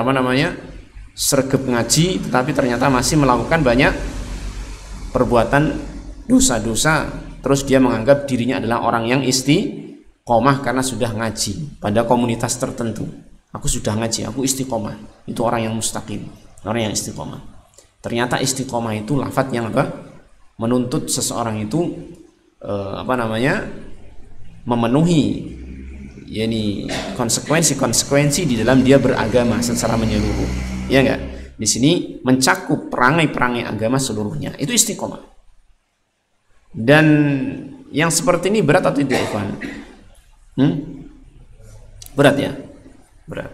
sergap ngaji, tetapi ternyata masih melakukan banyak perbuatan dosa-dosa, terus dia menganggap dirinya adalah orang yang istiqomah karena sudah ngaji pada komunitas tertentu. Aku sudah ngaji, aku istiqomah. Itu orang yang mustaqim, orang yang istiqomah. Ternyata istiqomah itu lafadz yang menuntut seseorang itu memenuhi yakni konsekuensi di dalam dia beragama secara menyeluruh. Ya enggak? Di sini mencakup perangai-perangai agama seluruhnya. Itu istiqomah. Dan yang seperti ini berat atau tidak, Ikhwan? Berat ya? Berat.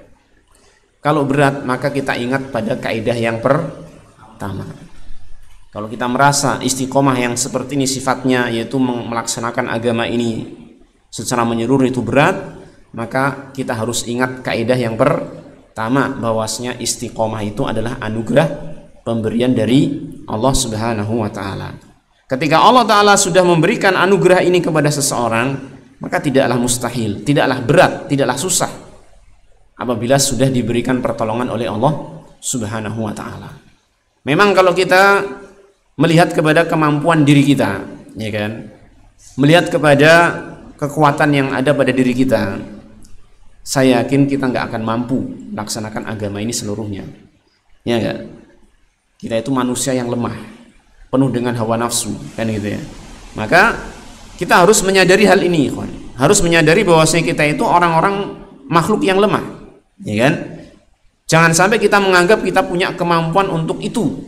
Kalau berat, maka kita ingat pada kaidah yang pertama. Kalau kita merasa istiqomah yang seperti ini sifatnya, yaitu melaksanakan agama ini secara menyeluruh itu berat, maka kita harus ingat kaidah yang pertama, bahwasanya istiqomah itu adalah anugerah pemberian dari Allah Subhanahu wa taala. Ketika Allah taala sudah memberikan anugerah ini kepada seseorang, maka tidaklah mustahil, tidaklah berat, tidaklah susah apabila sudah diberikan pertolongan oleh Allah Subhanahu wa taala. Memang kalau kita melihat kepada kemampuan diri kita, ya kan, melihat kepada kekuatan yang ada pada diri kita, saya yakin kita nggak akan mampu melaksanakan agama ini seluruhnya, ya enggak? Kita itu manusia yang lemah, penuh dengan hawa nafsu, kan gitu ya. Maka kita harus menyadari hal ini, kawan. Harus menyadari bahwasanya kita itu orang-orang makhluk yang lemah, ya kan? Jangan sampai kita menganggap kita punya kemampuan untuk itu,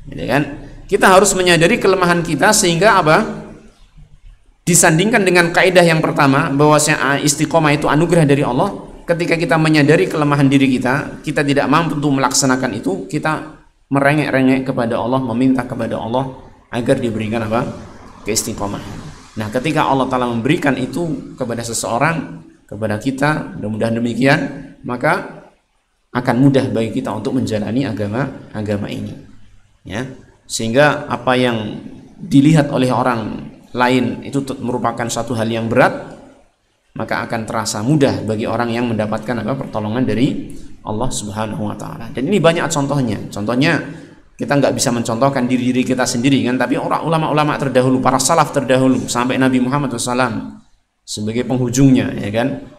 ya kan? Kita harus menyadari kelemahan kita sehingga disandingkan dengan kaidah yang pertama, bahwasanya istiqomah itu anugerah dari Allah. Ketika kita menyadari kelemahan diri kita, kita tidak mampu untuk melaksanakan itu, kita merengek-rengek kepada Allah, meminta kepada Allah agar diberikan keistiqomahan. Nah, ketika Allah Ta'ala memberikan itu kepada seseorang, kepada kita, mudah-mudahan demikian, maka akan mudah bagi kita untuk menjalani agama ini, ya. Sehingga apa yang dilihat oleh orang lain itu merupakan suatu hal yang berat, maka akan terasa mudah bagi orang yang mendapatkan pertolongan dari Allah Subhanahu wa taala. Dan ini banyak contohnya. Contohnya kita nggak bisa mencontohkan diri kita sendiri kan, tapi orang ulama-ulama terdahulu, para salaf terdahulu sampai Nabi Muhammad SAW sebagai penghujungnya, ya kan.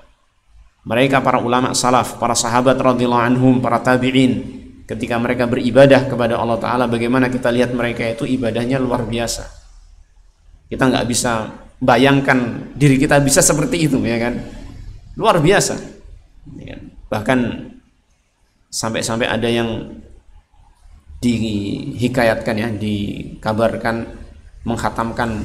Mereka para ulama salaf, para sahabat radhiyallahu anhum, para tabi'in, ketika mereka beribadah kepada Allah Ta'ala, bagaimana kita lihat mereka itu ibadahnya luar biasa. Kita nggak bisa bayangkan diri kita bisa seperti itu, ya kan. Luar biasa, ya kan? Bahkan sampai-sampai ada yang dihikayatkan, ya, dikabarkan mengkhatamkan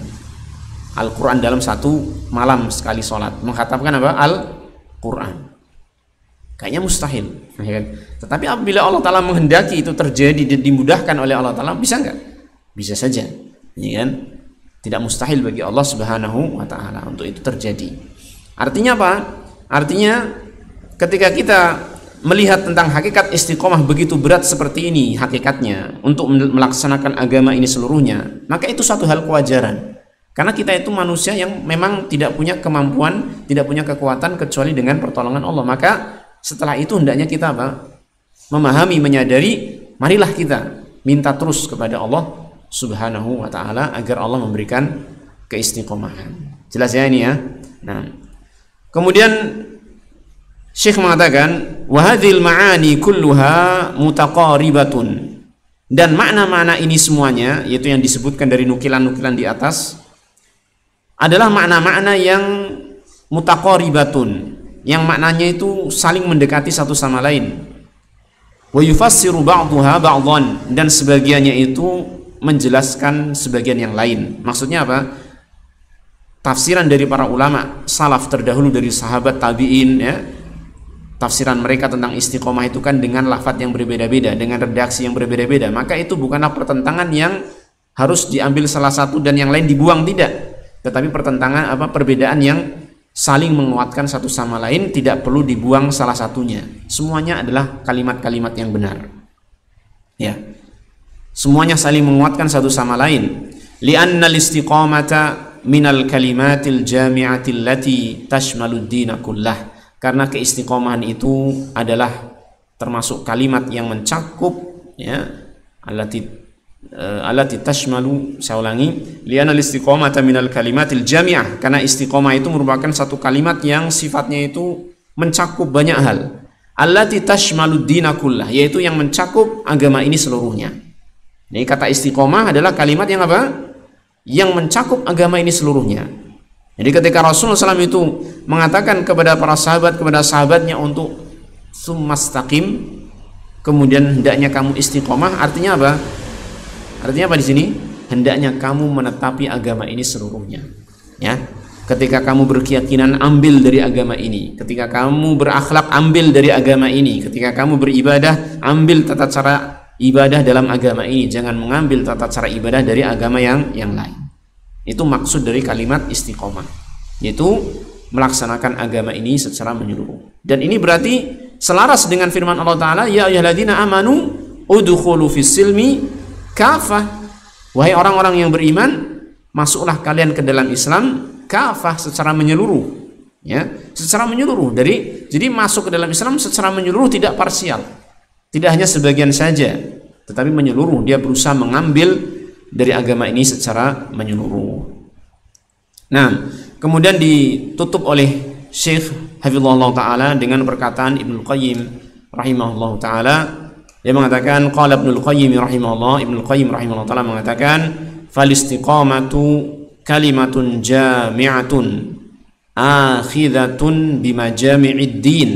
Al-Quran dalam satu malam sekali sholat. Mengkhatamkan Al-Quran. Kayaknya mustahil, ya kan? Tetapi apabila Allah Ta'ala menghendaki itu terjadi dan dimudahkan oleh Allah Ta'ala, bisa nggak? Bisa saja, ya kan? Tidak mustahil bagi Allah Subhanahu wa Ta'ala untuk itu terjadi. Artinya apa? Artinya ketika kita melihat tentang hakikat istiqomah begitu berat seperti ini hakikatnya untuk melaksanakan agama ini seluruhnya, maka itu suatu hal kewajaran. Karena kita itu manusia yang memang tidak punya kemampuan, tidak punya kekuatan kecuali dengan pertolongan Allah. Maka setelah itu hendaknya kita memahami, menyadari, marilah kita minta terus kepada Allah Subhanahu wa Ta'ala agar Allah memberikan keistiqomahan. Jelas ya ini, ya. Nah, kemudian Syekh mengatakan wa hadhil ma'ani kulluha mutaqaribatun, dan makna-makna ini semuanya, yaitu yang disebutkan dari nukilan-nukilan di atas, adalah makna-makna yang mutaqaribatun, yang maknanya itu saling mendekati satu sama lain. Wa yufassiru ba'daha ba'dhan, dan sebagiannya itu menjelaskan sebagian yang lain. Maksudnya apa? Tafsiran dari para ulama salaf terdahulu, dari sahabat tabi'in, ya, tafsiran mereka tentang istiqomah itu kan dengan lafadz yang berbeda-beda, dengan redaksi yang berbeda-beda. Maka itu bukanlah pertentangan yang harus diambil salah satu dan yang lain dibuang, tidak. Tetapi pertentangan perbedaan yang saling menguatkan satu sama lain, tidak perlu dibuang salah satunya. Semuanya adalah kalimat-kalimat yang benar, ya. Semuanya saling menguatkan satu sama lain. Li'anna al-istiqamata minal kalimatil jami'atil lati tashmalud dina kullah. Karena keistiqomahan itu adalah termasuk kalimat yang mencakup, ya, allati tashmalu, saya ulangi, li'anna al-istiqamata minal kalimatil jami'ah, karena istiqomah itu merupakan satu kalimat yang sifatnya itu mencakup banyak hal. Allati tashmalud dina kullah, yaitu yang mencakup agama ini seluruhnya. Jadi kata istiqomah adalah kalimat yang apa? Yang mencakup agama ini seluruhnya. Jadi ketika Rasulullah SAW itu mengatakan kepada para sahabat, kepada sahabatnya untuk summastaqim, kemudian hendaknya kamu istiqomah, artinya apa? Artinya apa di sini? Hendaknya kamu menetapi agama ini seluruhnya. Ya. Ketika kamu berkeyakinan, ambil dari agama ini. Ketika kamu berakhlak, ambil dari agama ini. Ketika kamu beribadah, ambil tata cara ibadah dalam agama ini. Jangan mengambil tata cara ibadah dari agama yang lain. Itu maksud dari kalimat istiqomah, yaitu melaksanakan agama ini secara menyeluruh. Dan ini berarti selaras dengan firman Allah Ta'ala, ya ayyuhalladzina amanu udkhulu fis silmi kafah. Wahai orang-orang yang beriman, masuklah kalian ke dalam Islam kafah, secara menyeluruh. Ya, secara menyeluruh. Jadi masuk ke dalam Islam secara menyeluruh, tidak parsial. Tidak hanya sebagian saja, tetapi menyeluruh. Dia berusaha mengambil dari agama ini secara menyeluruh. Nah, kemudian ditutup oleh Syekh Hafizahullah Ta'ala dengan perkataan Ibnul Qayyim rahimahullah Ta'ala. Dia mengatakan, qala Ibnul Qayyim rahimahullah Ta'ala mengatakan, fal istiqamatu kalimatun jami'atun akhidatun bimajami'id din.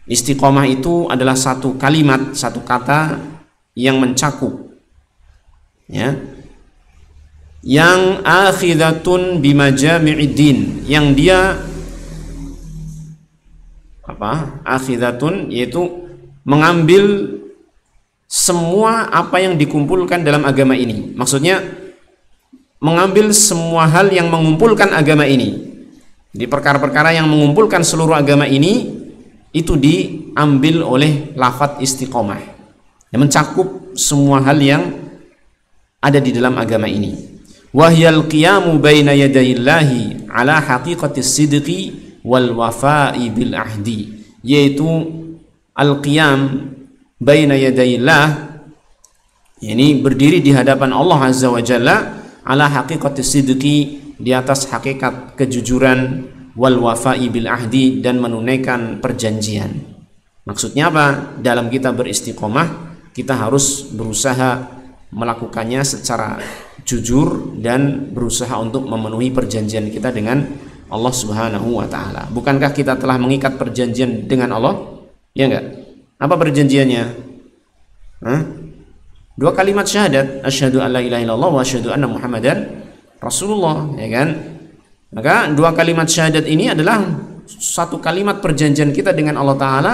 Istiqomah itu adalah satu kalimat, satu kata yang mencakup, ya, yang akhidatun bimajami'id din, yang dia apa? Akhidatun yaitu mengambil semua apa yang dikumpulkan dalam agama ini. Maksudnya mengambil semua hal yang mengumpulkan agama ini. Di perkara-perkara yang mengumpulkan seluruh agama ini, itu diambil oleh lafadz istiqomah, yang mencakup semua hal yang ada di dalam agama ini. Wahyal qiyamu baina yadayillahi ala haqiqatis sidqi wal wafa'i bil ahdi, yaitu al-qiyam baina yadayillah, yakni berdiri di hadapan Allah Azza wa Jalla, ala haqiqatis sidqi, di atas hakikat kejujuran, wal wafa'i bil ahdi, dan menunaikan perjanjian. Maksudnya apa? Dalam kita beristiqomah, kita harus berusaha melakukannya secara jujur dan berusaha untuk memenuhi perjanjian kita dengan Allah Subhanahu wa Ta'ala. Bukankah kita telah mengikat perjanjian dengan Allah? Ya enggak? Apa perjanjiannya? Dua kalimat syahadat, asyhadu an la ilaha illallah wa asyhadu anna muhammadan rasulullah, ya kan? Maka dua kalimat syahadat ini adalah satu kalimat perjanjian kita dengan Allah Ta'ala,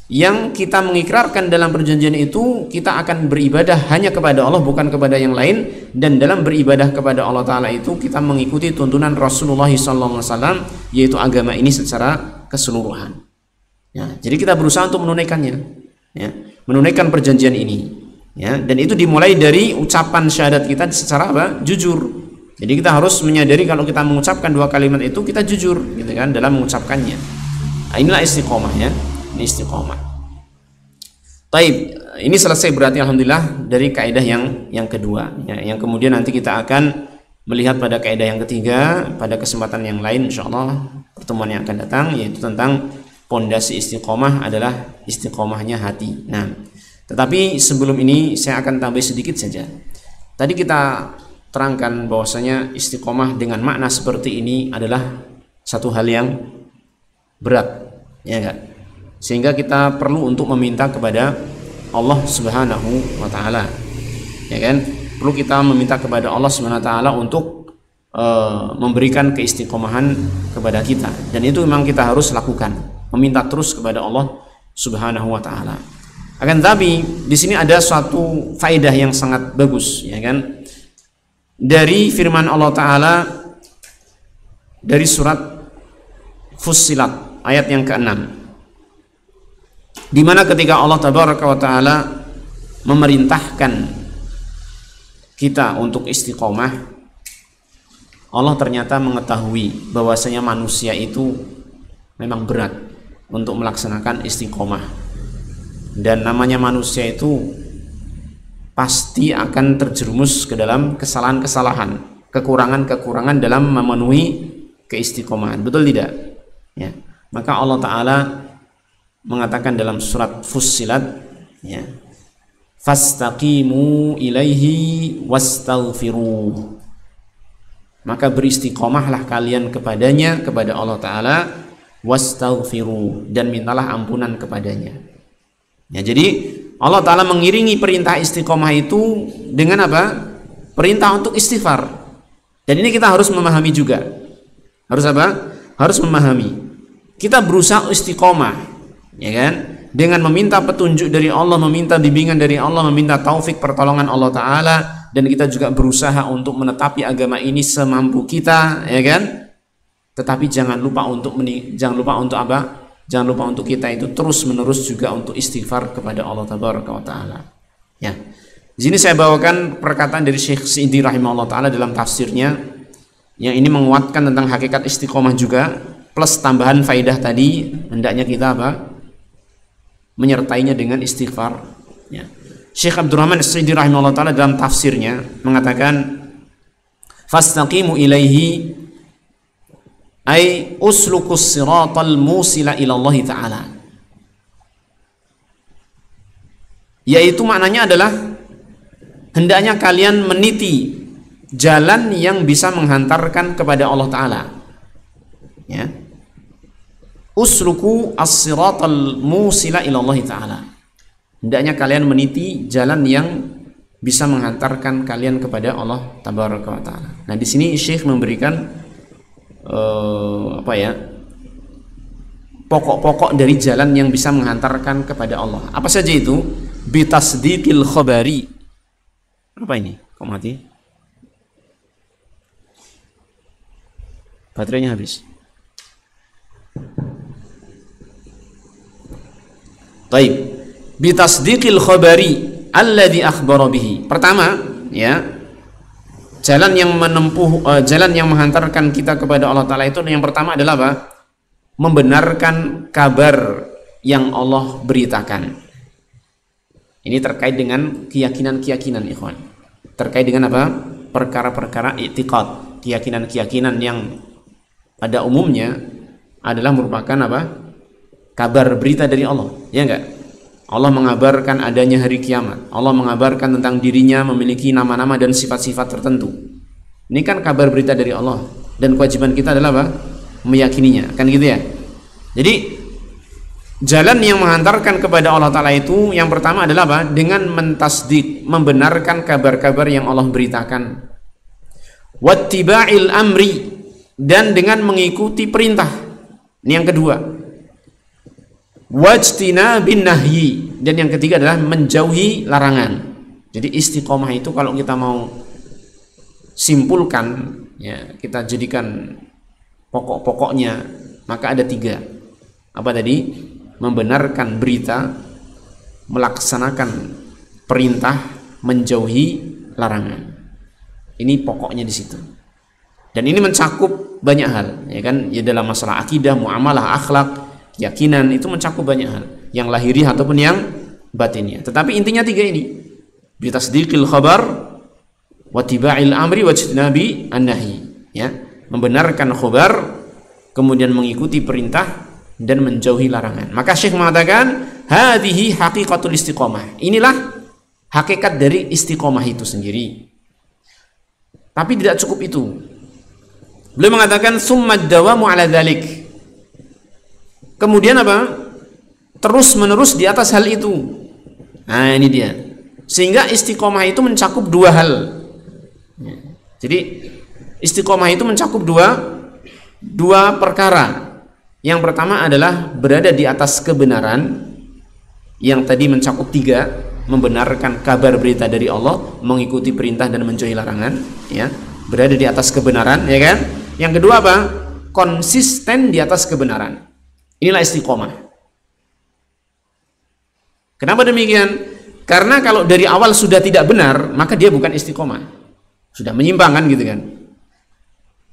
yang kita mengikrarkan dalam perjanjian itu kita akan beribadah hanya kepada Allah, bukan kepada yang lain. Dan dalam beribadah kepada Allah Ta'ala itu kita mengikuti tuntunan Rasulullah SAW, yaitu agama ini secara keseluruhan. Ya, jadi kita berusaha untuk menunaikannya, ya, menunaikan perjanjian ini, ya, dan itu dimulai dari ucapan syahadat kita secara apa? Jujur. Jadi kita harus menyadari kalau kita mengucapkan dua kalimat itu kita jujur, gitu kan, dalam mengucapkannya. Nah, inilah istiqomah, ya. Ini istiqomah. Taib, ini selesai berarti alhamdulillah dari kaidah yang kedua, ya, yang kemudian nanti kita akan melihat pada kaidah yang ketiga pada kesempatan yang lain insyaallah pertemuan yang akan datang, yaitu tentang pondasi istiqomah adalah istiqomahnya hati. Nah, tetapi sebelum ini saya akan tambah sedikit saja. Tadi kita terangkan bahwasanya istiqomah dengan makna seperti ini adalah satu hal yang berat, ya enggak? Sehingga kita perlu untuk meminta kepada Allah Subhanahu wa Ta'ala, ya kan? Perlu kita meminta kepada Allah Subhanahu wa Ta'ala untuk memberikan keistiqomahan kepada kita, dan itu memang kita harus lakukan, meminta terus kepada Allah Subhanahu wa Ta'ala. Akan tapi di sini ada suatu faedah yang sangat bagus, ya kan? Dari firman Allah Ta'ala dari surat Fussilat ayat yang ke-6, di mana ketika Allah Tabaraka wa Ta'ala memerintahkan kita untuk istiqomah, Allah ternyata mengetahui bahwasanya manusia itu memang berat untuk melaksanakan istiqomah, dan namanya manusia itu pasti akan terjerumus ke dalam kesalahan-kesalahan, kekurangan-kekurangan dalam memenuhi keistiqomahan, betul tidak? Ya. Maka Allah Ta'ala mengatakan dalam surat Fussilat, ya, fastaqimu ilaihi wastaghfiruh, maka beristiqomahlah kalian kepadanya, kepada Allah Ta'ala, wastaghfiruh, dan mintalah ampunan kepadanya. Ya, jadi Allah Ta'ala mengiringi perintah istiqomah itu dengan apa? Perintah untuk istighfar. Dan ini kita harus memahami juga. Harus apa? Harus memahami. Kita berusaha istiqomah, ya kan? Dengan meminta petunjuk dari Allah, meminta bimbingan dari Allah, meminta taufik pertolongan Allah Ta'ala, dan kita juga berusaha untuk menetapi agama ini semampu kita, ya kan? Tetapi jangan lupa untuk apa? Jangan lupa untuk kita itu terus menerus juga untuk istighfar kepada Allah Ta'ala. Ya. Di sini saya bawakan perkataan dari Syekh Sa'di rahimahullah Ta'ala dalam tafsirnya, yang ini menguatkan tentang hakikat istiqomah juga, plus tambahan faidah tadi, hendaknya kita apa? Menyertainya dengan istighfar. Ya. Syekh Abdurrahman As-Sa'di rahimahullah Ta'ala dalam tafsirnya mengatakan, fastaqimu ilaihi ay uslukus siratal musila ila Allah Ta'ala, yaitu maknanya adalah hendaknya kalian meniti jalan yang bisa menghantarkan kepada Allah Ta'ala. Ya. Usluku as-siratal musila ila Allah Ta'ala, hendaknya kalian meniti jalan yang bisa menghantarkan kalian kepada Allah Tabaraka wa Ta'ala. Nah, di sini Syekh memberikan pokok-pokok dari jalan yang bisa menghantarkan kepada Allah. Apa saja itu? Bitasdiqil khabari. Apa ini? Kok mati? Baterainya habis. Taib. Bitasdiqil khabari alladhi akhbara bihi. Pertama, ya, jalan yang jalan yang menghantarkan kita kepada Allah Ta'ala itu yang pertama adalah apa? Membenarkan kabar yang Allah beritakan. Ini terkait dengan keyakinan-keyakinan, ikhwan. Terkait dengan apa? Perkara-perkara i'tiqad, keyakinan-keyakinan yang pada umumnya adalah merupakan apa? Kabar berita dari Allah, ya enggak? Allah mengabarkan adanya hari kiamat. Allah mengabarkan tentang dirinya memiliki nama-nama dan sifat-sifat tertentu. Ini kan kabar berita dari Allah, dan kewajiban kita adalah apa? Meyakininya, kan gitu ya. Jadi jalan yang menghantarkan kepada Allah Ta'ala itu yang pertama adalah apa? Dengan mentasdik, membenarkan kabar-kabar yang Allah beritakan. Wattiba'il amri, dan dengan mengikuti perintah. Ini yang kedua. Wajtina bin nahyi, dan yang ketiga adalah menjauhi larangan. Jadi istiqomah itu kalau kita mau simpulkan, ya, kita jadikan pokok-pokoknya, maka ada 3. Apa tadi? Membenarkan berita, melaksanakan perintah, menjauhi larangan. Ini pokoknya di situ. Dan ini mencakup banyak hal, ya kan? Ya, dalam masalah akidah, muamalah, akhlak, keyakinan, itu mencakup banyak hal, yang lahiri ataupun yang batinnya. Tetapi intinya 3 ini. Bitasdiqil khabar, wattiba'il amri, wajtinabi an-nahi. Ya, membenarkan khabar, kemudian mengikuti perintah, dan menjauhi larangan. Maka Syekh mengatakan, hadhihi haqiqatul istiqomah. Inilah hakikat dari istiqomah itu sendiri. Tapi tidak cukup itu. Beliau mengatakan, summa dawamu ala dzalik. Kemudian apa? Terus menerus di atas hal itu. Nah, ini dia. Sehingga istiqomah itu mencakup 2 hal. Jadi istiqomah itu mencakup dua perkara. Yang pertama adalah berada di atas kebenaran, yang tadi mencakup 3, membenarkan kabar berita dari Allah, mengikuti perintah dan menjauhi larangan, ya. Berada di atas kebenaran, ya kan? Yang kedua apa? Konsisten di atas kebenaran. Inilah istiqomah. Kenapa demikian? Karena kalau dari awal sudah tidak benar, maka dia bukan istiqomah, sudah menyimpang kan gitu kan.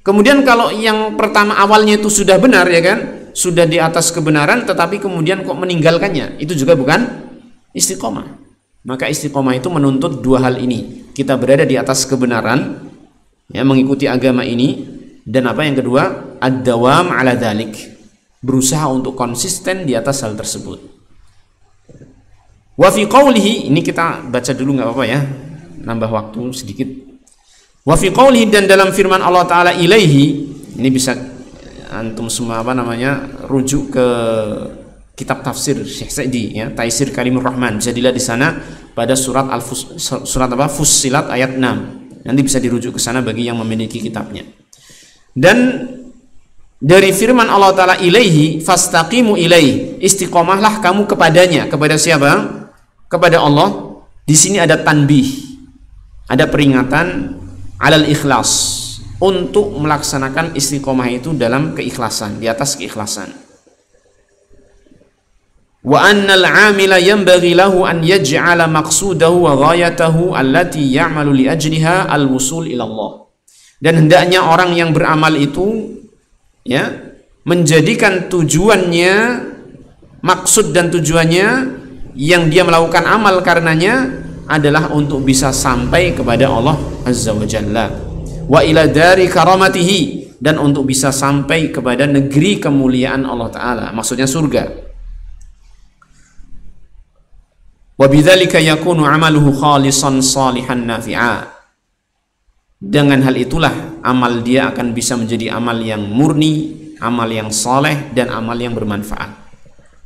Kemudian kalau yang pertama awalnya itu sudah benar ya kan, sudah di atas kebenaran, tetapi kemudian kok meninggalkannya, itu juga bukan istiqomah. Maka istiqomah itu menuntut dua hal ini, kita berada di atas kebenaran, ya, mengikuti agama ini, dan apa yang kedua, ad-dawam ala dzalik, berusaha untuk konsisten di atas hal tersebut. Wa fi qawlihi, ini kita baca dulu nggak apa-apa ya, nambah waktu sedikit. Wa fi qawlihi, dan dalam firman Allah Ta'ala ilaihi, ini bisa antum semua rujuk ke kitab tafsir Syekh Sa'di ya, Taisir Karimur Rahman, bisa dilihat di sana pada surat Fussilat ayat 6. Nanti bisa dirujuk ke sana bagi yang memiliki kitabnya. Dan dari firman Allah Ta'ala ilaihi fastaqimu ilaihi, istiqomahlah kamu kepadanya. Kepada siapa? Kepada Allah. Di sini ada tanbih, ada peringatan alal ikhlas, untuk melaksanakan istiqomah itu dalam keikhlasan, di atas keikhlasan. Wa annal 'amila yanbaghi lahu an yaj'ala maqsudahu wa ghayatahu allati ya'malu li ajliha al-wusul ila Allah. Dan hendaknya orang yang beramal itu ya menjadikan tujuannya, maksud dan tujuannya yang dia melakukan amal karenanya adalah untuk bisa sampai kepada Allah Azza wa Jalla, wa ila dari karamatihi, dan untuk bisa sampai kepada negeri kemuliaan Allah Ta'ala, maksudnya surga. Wa bidzalika yakunu amaluhu khalisan salihan nafi'a, dengan hal itulah amal dia akan bisa menjadi amal yang murni, amal yang saleh, dan amal yang bermanfaat.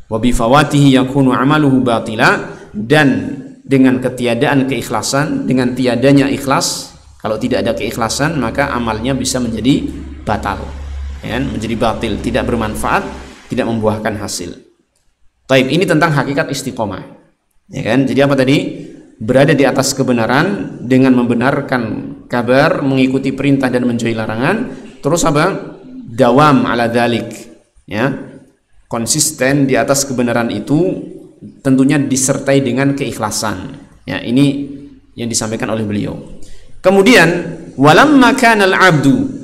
Wa bifawatihi yakunu amaluhu batila, dan dengan ketiadaan keikhlasan, dengan tiadanya ikhlas, kalau tidak ada keikhlasan maka amalnya bisa menjadi batal, ya, menjadi batil, tidak bermanfaat, tidak membuahkan hasil. Taib, ini tentang hakikat istiqomah, ya kan? Jadi apa tadi? Berada di atas kebenaran dengan membenarkan kabar, mengikuti perintah dan menjauhi larangan. Terus apa? Dawam ala dzalik, ya, konsisten di atas kebenaran itu, tentunya disertai dengan keikhlasan. Ya, ini yang disampaikan oleh beliau. Kemudian walamma kana al-'abdu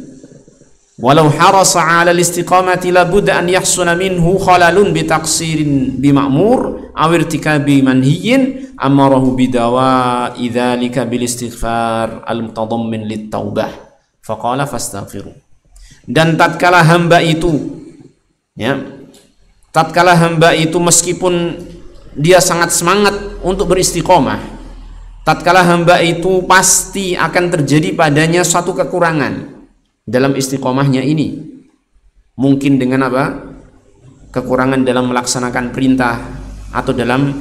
walau harasa 'ala al-istiqamati la budda an yahsuna minhu khalalun bi taqsirin bi ma'mur aw irtikabi manhiyyin amarahu bidawa idzalika bil istighfar al-mutadammin lit taubah faqala fastaghfiru. Dan tatkala hamba itu, ya, tatkala hamba itu meskipun dia sangat semangat untuk beristiqomah, tatkala hamba itu pasti akan terjadi padanya suatu kekurangan dalam istiqomahnya ini. Mungkin dengan apa? Kekurangan dalam melaksanakan perintah, atau dalam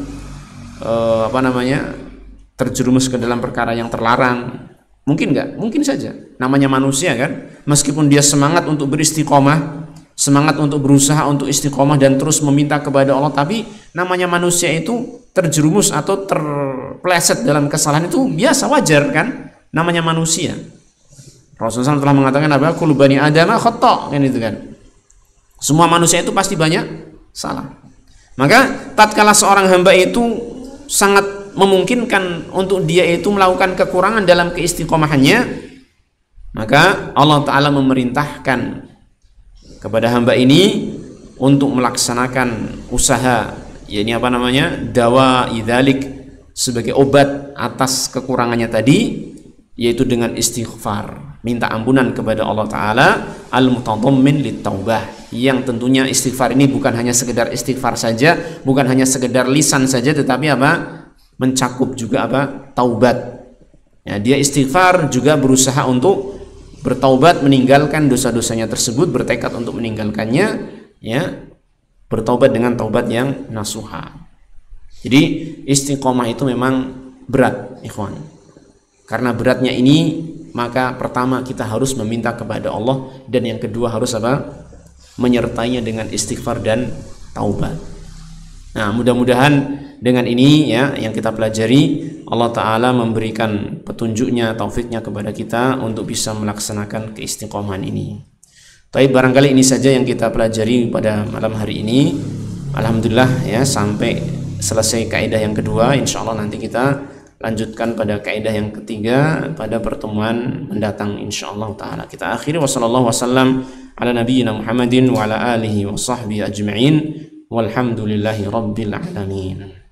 terjerumus ke dalam perkara yang terlarang. Mungkin enggak? Mungkin saja. Namanya manusia kan, meskipun dia semangat untuk beristiqomah, semangat untuk berusaha untuk istiqomah dan terus meminta kepada Allah, tapi namanya manusia itu terjerumus atau terpeleset dalam kesalahan, itu biasa, wajar kan, namanya manusia. Rasulullah SAW telah mengatakan apa? Kullu bani adama khata', kan itu kan. Semua manusia itu pasti banyak salah. Maka tatkala seorang hamba itu sangat memungkinkan untuk dia itu melakukan kekurangan dalam keistiqomahannya, maka Allah Ta'ala memerintahkan kepada hamba ini untuk melaksanakan usaha, yakni dawa idzalik, sebagai obat atas kekurangannya tadi, yaitu dengan istighfar, minta ampunan kepada Allah Ta'ala, al-mutadammin lit-taubah, yang tentunya istighfar ini bukan hanya sekedar istighfar saja, bukan hanya sekedar lisan saja, tetapi mencakup juga taubat. Ya, dia istighfar juga berusaha untuk bertaubat, meninggalkan dosa-dosanya tersebut, bertekad untuk meninggalkannya, ya, bertaubat dengan taubat yang nasuha. Jadi istiqomah itu memang berat, ikhwan. Karena beratnya ini, maka pertama kita harus meminta kepada Allah, dan yang kedua harus menyertainya dengan istighfar dan taubat. Nah, mudah-mudahan dengan ini, ya, yang kita pelajari, Allah Ta'ala memberikan petunjuknya, taufiknya kepada kita untuk bisa melaksanakan keistiqomahan ini. Tapi barangkali ini saja yang kita pelajari pada malam hari ini. Alhamdulillah, ya, sampai selesai kaidah yang kedua, insyaallah nanti kita lanjutkan pada kaidah yang ketiga pada pertemuan mendatang insyaallah taala. Kita akhiri wasallallahu wasallam ala nabiyyina Muhammadin wa ala alihi wa sahbihi ajma'in walhamdulillahi rabbil alamin.